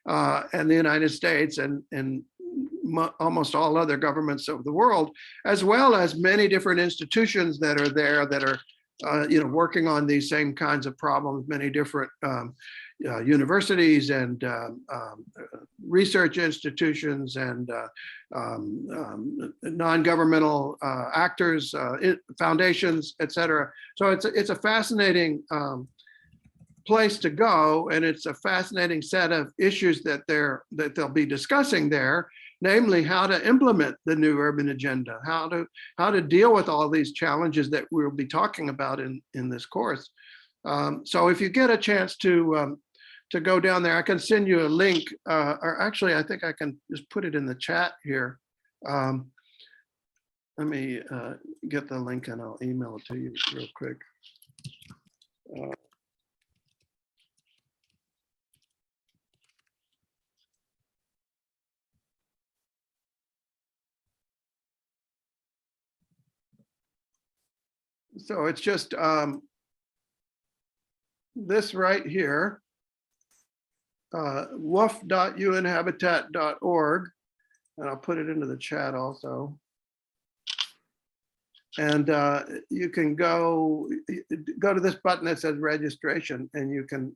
and the United States, and almost all other governments of the world, as well as many different institutions that are there that are working on these same kinds of problems, many different universities and research institutions and non-governmental actors, foundations, etc. So it's a fascinating place to go, and it's a fascinating set of issues that they'll be discussing there, namely how to implement the new urban agenda, how to deal with all these challenges that we'll be talking about in this course. So if you get a chance to go down there, I can send you a link, or actually, I think I can just put it in the chat here. Let me get the link and I'll email it to you real quick. So it's just this right here, woof.unhabitat.org, and I'll put it into the chat also. And you can go to this button that says registration, and you can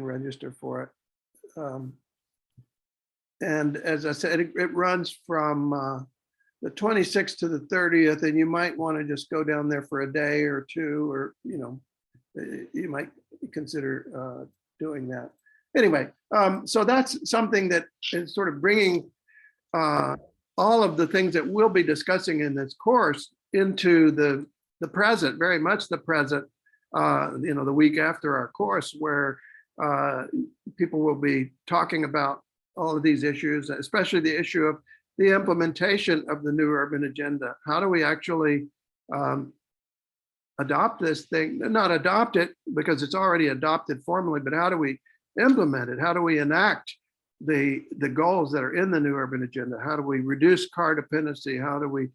register for it. And as I said, it runs from the 26th to the 30th, and you might want to just go down there for a day or two, or you might consider doing that. Anyway, so that's something that is sort of bringing all of the things that we'll be discussing in this course into the present, very much the present, the week after our course, where people will be talking about all of these issues, especially the issue of the implementation of the new urban agenda. How do we actually adopt this thing? Not adopt it because it's already adopted formally, but how do we implement it? How do we enact the goals that are in the new urban agenda? How do we reduce car dependency? How do we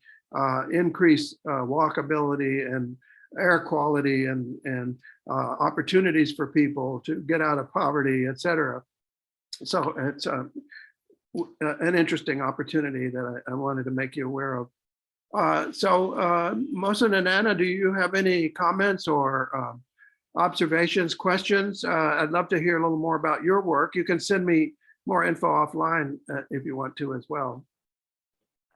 increase walkability and air quality and opportunities for people to get out of poverty, et cetera? So it's an interesting opportunity that I wanted to make you aware of. So Mohsen and Anna, do you have any comments or observations, questions? I'd love to hear a little more about your work. You can send me more info offline if you want to as well.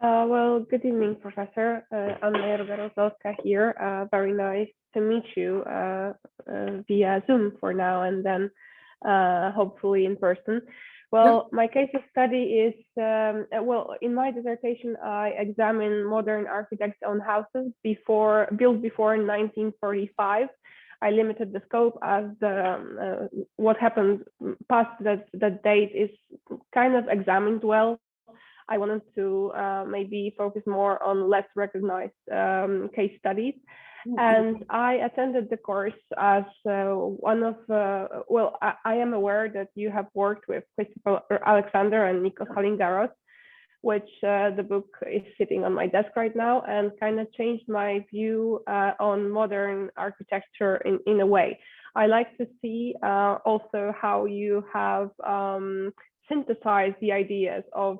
Well, good evening, Professor. I'm Anna Rogozowska here. Very nice to meet you via Zoom for now, and then hopefully in person. Well, my case of study is, well, in my dissertation, I examine modern architects-owned houses built before 1945. I limited the scope as what happened past that date is kind of examined well. I wanted to maybe focus more on less recognized case studies. And I attended the course as one of, well, I am aware that you have worked with Christopher Alexander and Nikos Halingaros, which the book is sitting on my desk right now, and kind of changed my view on modern architecture in a way. I like to see also how you have synthesize the ideas of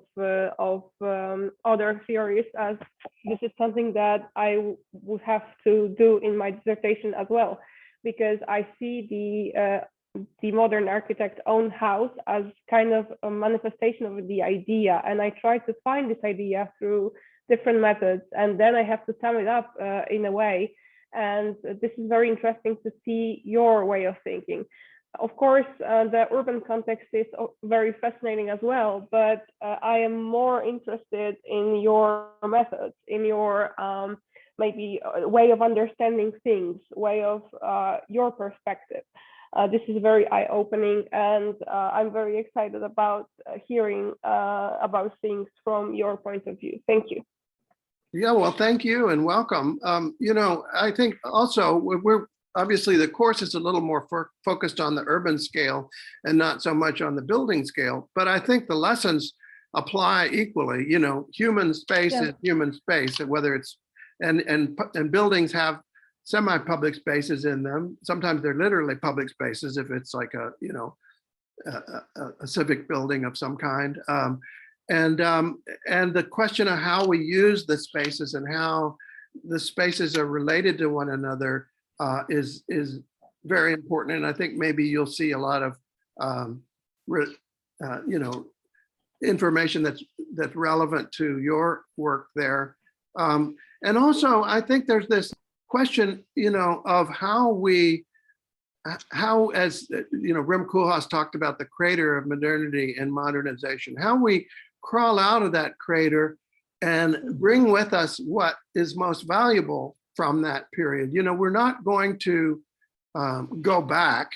other theories, as this is something that I would have to do in my dissertation as well, because I see the modern architect own house as kind of a manifestation of the idea, and I try to find this idea through different methods, and then I have to sum it up in a way. And this is very interesting to see your way of thinking. Of course, the urban context is very fascinating as well, but I am more interested in your methods, in your maybe a way of understanding things, way of your perspective. This is very eye-opening, and I'm very excited about hearing about things from your point of view. Thank you. Yeah, well, thank you and welcome. You know, I think also we're obviously the course is a little more focused on the urban scale and not so much on the building scale, but I think the lessons apply equally. You know, human space is human space, and whether it's and buildings have semi-public spaces in them. Sometimes they're literally public spaces if it's like a, you know, a civic building of some kind. And the question of how we use the spaces and how the spaces are related to one another is very important. And I think maybe you'll see a lot of you know, information that's relevant to your work there. And also, I think there's this question, you know, of how as you know, Rem Koolhaas talked about the crater of modernity and modernization, how we crawl out of that crater and bring with us what is most valuable from that period. You know, we're not going to go back.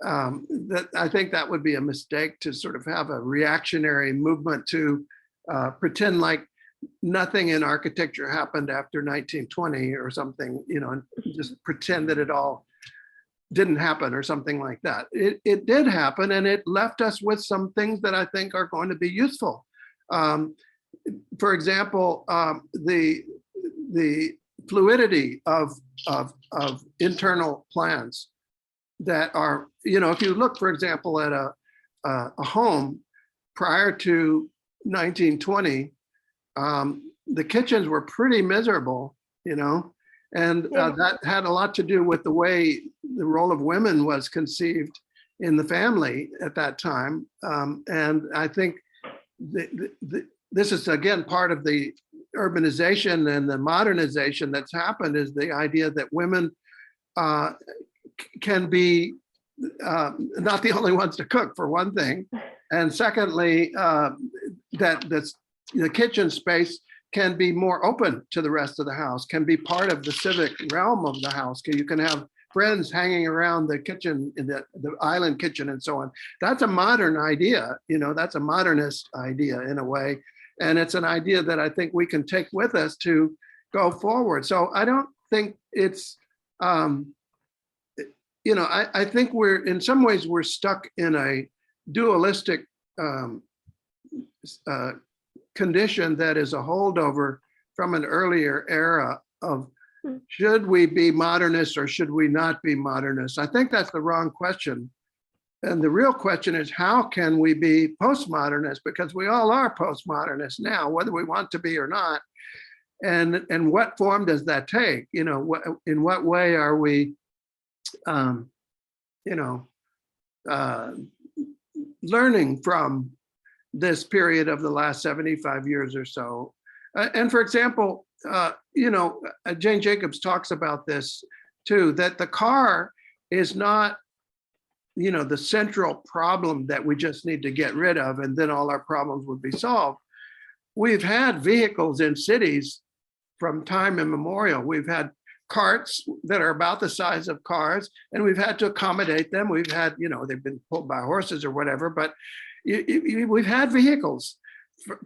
That I think that would be a mistake to sort of have a reactionary movement to pretend like nothing in architecture happened after 1920 or something, you know, and just pretend that it all didn't happen or something like that. It did happen, and it left us with some things that I think are going to be useful. For example, the fluidity of internal plans that are, you know, if you look, for example, at a home prior to 1920, the kitchens were pretty miserable, you know, and that had a lot to do with the way the role of women was conceived in the family at that time. And I think this is, again, part of the urbanization and the modernization that's happened, is the idea that women can be not the only ones to cook, for one thing. And secondly, that the kitchen space can be more open to the rest of the house, can be part of the civic realm of the house. You can have friends hanging around the kitchen, in the island kitchen and so on. That's a modern idea, you know, that's a modernist idea in a way. And it's an idea that I think we can take with us to go forward. So I don't think it's, you know, I think we're, in some ways, we're stuck in a dualistic condition that is a holdover from an earlier era of, should we be modernist or should we not be modernist? I think that's the wrong question. And the real question is, how can we be postmodernist? Because we all are postmodernists now, whether we want to be or not. And what form does that take? You know, in what way are we, you know, learning from this period of the last 75 years or so? And for example, you know, Jane Jacobs talks about this too, that the car is not, you know, the central problem that we just need to get rid of and then all our problems would be solved. We've had vehicles in cities from time immemorial. We've had carts that are about the size of cars, and we've had to accommodate them. We've had, you know, they've been pulled by horses or whatever, but we've had vehicles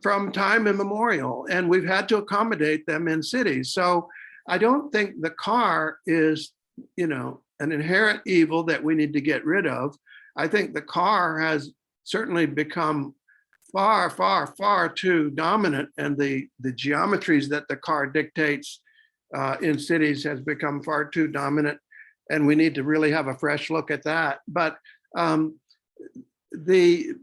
from time immemorial, and we've had to accommodate them in cities. So I don't think the car is, you know, an inherent evil that we need to get rid of. I think the car has certainly become far, far, far too dominant, and the geometries that the car dictates in cities has become far too dominant, and we need to really have a fresh look at that. But the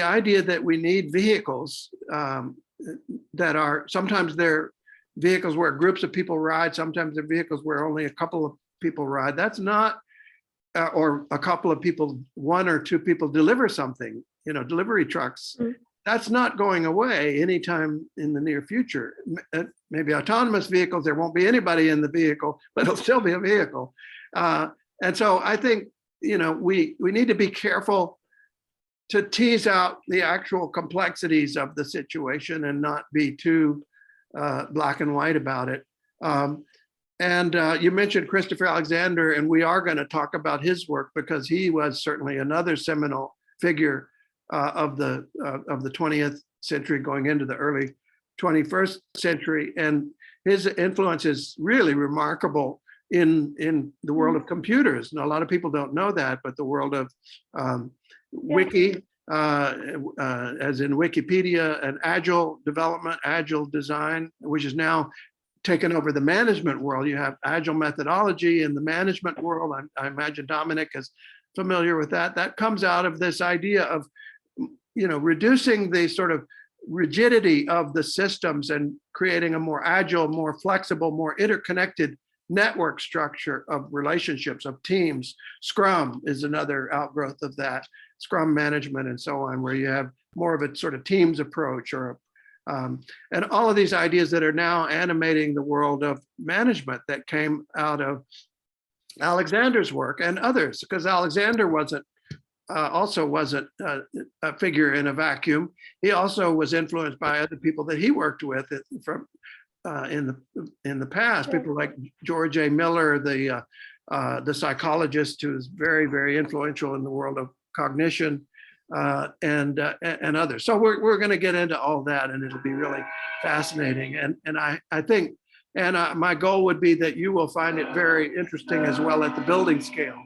idea that we need vehicles that are, sometimes they're vehicles where groups of people ride, sometimes they're vehicles where only a couple of people ride. That's not, or a couple of people, one or two people deliver something, you know, delivery trucks. That's not going away anytime in the near future. Maybe autonomous vehicles, there won't be anybody in the vehicle, but it'll still be a vehicle. And so I think, you know, we need to be careful to tease out the actual complexities of the situation and not be too black and white about it. And you mentioned Christopher Alexander, and we are going to talk about his work because he was certainly another seminal figure of the 20th century going into the early 21st century. And his influence is really remarkable in the world of computers. And a lot of people don't know that, but the world of wiki, as in Wikipedia, and agile development, agile design, which is now taken over the management world. You have agile methodology in the management world. I imagine Dominic is familiar with that. That comes out of this idea of, reducing the sort of rigidity of the systems and creating a more agile, more flexible, more interconnected network structure of relationships, of teams. Scrum is another outgrowth of that, Scrum management and so on, where you have more of a sort of teams approach, or and all of these ideas that are now animating the world of management that came out of Alexander's work and others, because Alexander wasn't a figure in a vacuum. He also was influenced by other people that he worked with from in the past. People like George A. Miller, the psychologist, who's very, very influential in the world of cognition, and others. So we're going to get into all that, and it'll be really fascinating. And I think, and my goal would be that you will find it very interesting as well at the building scale,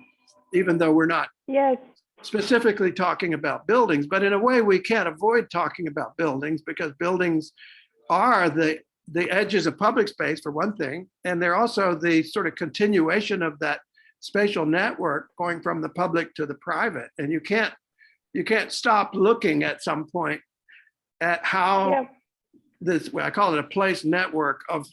even though we're not specifically talking about buildings. But in a way, we can't avoid talking about buildings, because buildings are the edges of public space, for one thing, and they're also the sort of continuation of that spatial network going from the public to the private. And you can't stop looking at some point at how this, I call it a place network of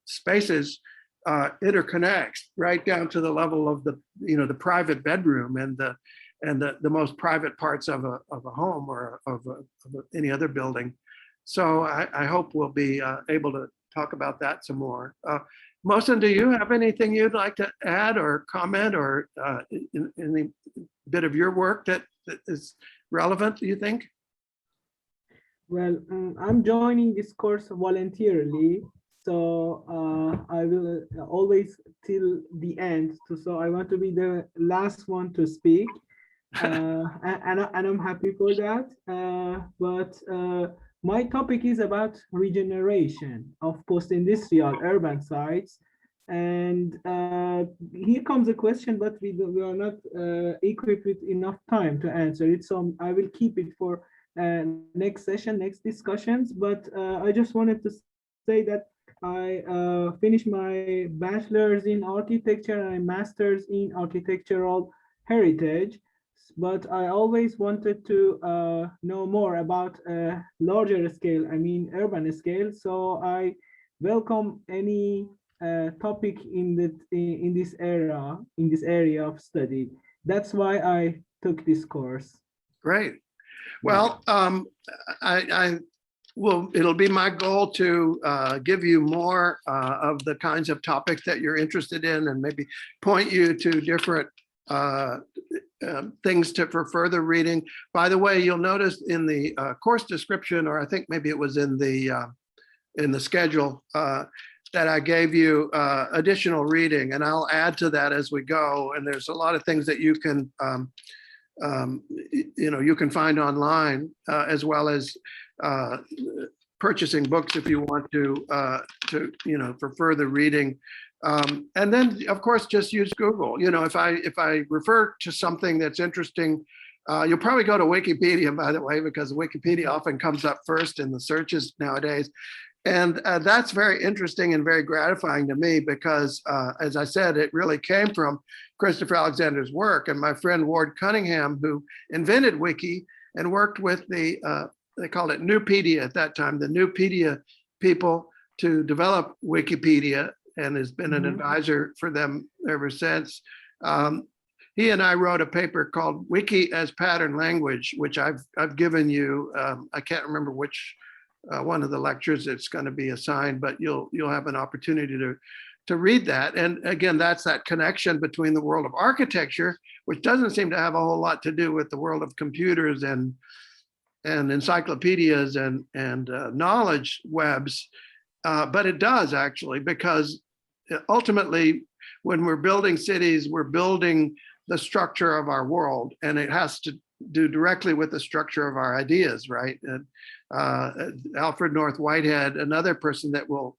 spaces, interconnects right down to the level of the private bedroom and the most private parts of a home or of any other building. So I hope we'll be able to talk about that some more. Mohsen, do you have anything you'd like to add or comment, or any bit of your work that is relevant, do you think? Well, I'm joining this course voluntarily, so I will always till the end. So I want to be the last one to speak, and I'm happy for that. But my topic is about regeneration of post-industrial urban sites. And here comes a question, but we are not equipped with enough time to answer it. So I will keep it for next session, next discussions. But I just wanted to say that I finished my bachelor's in architecture and a master's in architectural heritage. But I always wanted to know more about larger scale, I mean urban scale. So I welcome any topic in this area of study. That's why I took this course. Great. Well, it'll be my goal to give you more of the kinds of topics that you're interested in, and maybe point you to different things for further reading. By the way, you'll notice in the course description, or I think maybe it was in the schedule, that I gave you additional reading, and I'll add to that as we go. And there's a lot of things that you can you can find online, as well as purchasing books if you want to for further reading. And then, of course, just use Google. If I refer to something that's interesting, you'll probably go to Wikipedia, by the way, because Wikipedia often comes up first in the searches nowadays. And that's very interesting and very gratifying to me, because, as I said, it really came from Christopher Alexander's work. And my friend Ward Cunningham, who invented Wiki and worked with they called it Newpedia at that time, the Newpedia people, to develop Wikipedia, and has been an advisor for them ever since. He and I wrote a paper called Wiki as Pattern Language, which I've given you. I can't remember which one of the lectures it's going to be assigned, but you'll have an opportunity to read that. And again, that's that connection between the world of architecture, which doesn't seem to have a whole lot to do with the world of computers and encyclopedias and knowledge webs, but it does actually, because ultimately, when we're building cities, we're building the structure of our world, and it has to do directly with the structure of our ideas, right? And Alfred North Whitehead, another person that will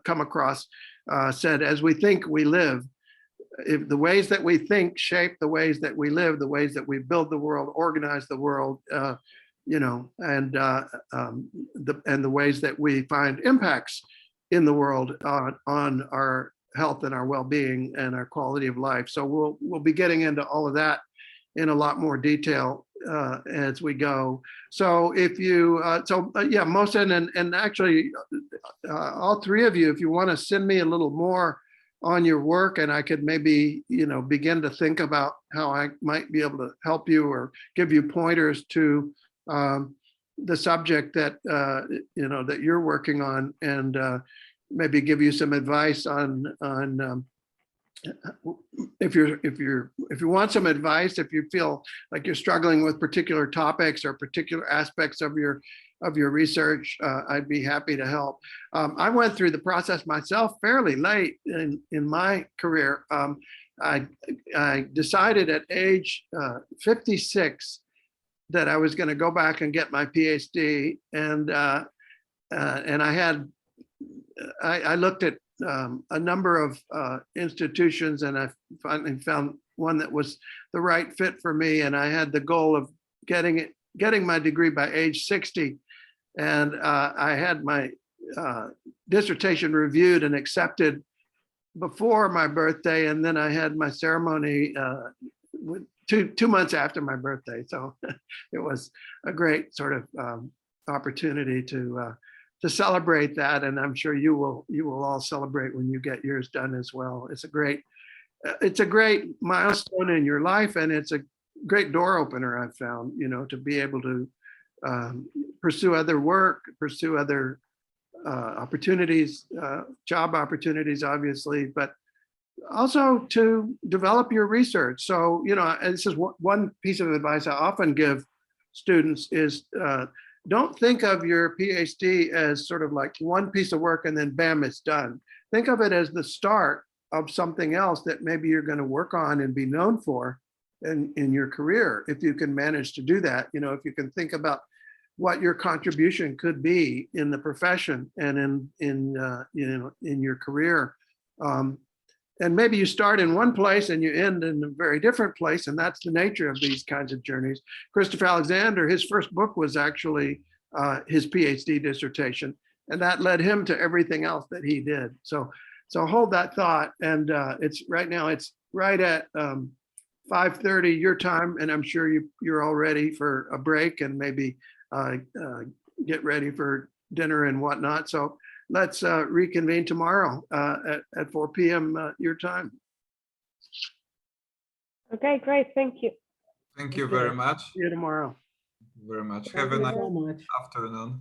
come across, said, as we think, we live. If the ways that we think shape the ways that we live, the ways that we build the world, organize the world, you know, and the ways that we find impacts in the world on our health and our well-being and our quality of life. So we'll be getting into all of that in a lot more detail as we go. So if you, yeah, Mohsen and actually all three of you, if you want to send me a little more on your work, and I could maybe, you know, begin to think about how I might be able to help you or give you pointers to the subject that, you know, that you're working on, and maybe give you some advice on if you want some advice, if you feel like you're struggling with particular topics or particular aspects of your research, I'd be happy to help. I went through the process myself fairly late in my career. I decided at age 56 that I was going to go back and get my PhD, and I looked at a number of institutions, and I finally found one that was the right fit for me. And I had the goal of getting my degree by age 60. And I had my dissertation reviewed and accepted before my birthday. And then I had my ceremony two months after my birthday. So it was a great sort of opportunity to celebrate that, and I'm sure you will all celebrate when you get yours done as well. It's a great milestone in your life, and it's a great door opener, I've found, you know, to be able to pursue other work, pursue other opportunities, job opportunities, obviously, but also to develop your research. So, you know, and this is one piece of advice I often give students is, don't think of your PhD as sort of like one piece of work and then bam, it's done. Think of it as the start of something else that maybe you're going to work on and be known for in your career. If you can manage to do that, you know, if you can think about what your contribution could be in the profession and in your career. And maybe you start in one place and you end in a very different place. And that's the nature of these kinds of journeys. Christopher Alexander, his first book was actually his PhD dissertation. And that led him to everything else that he did. So hold that thought. And it's right now, it's right at 5:30 your time. And I'm sure you're all ready for a break and maybe get ready for dinner and whatnot. So let's reconvene tomorrow at 4 p.m. Your time. Okay, great. Thank you. Thank you very much. See you tomorrow. Thank you very much. Thank Have a you nice so much. afternoon.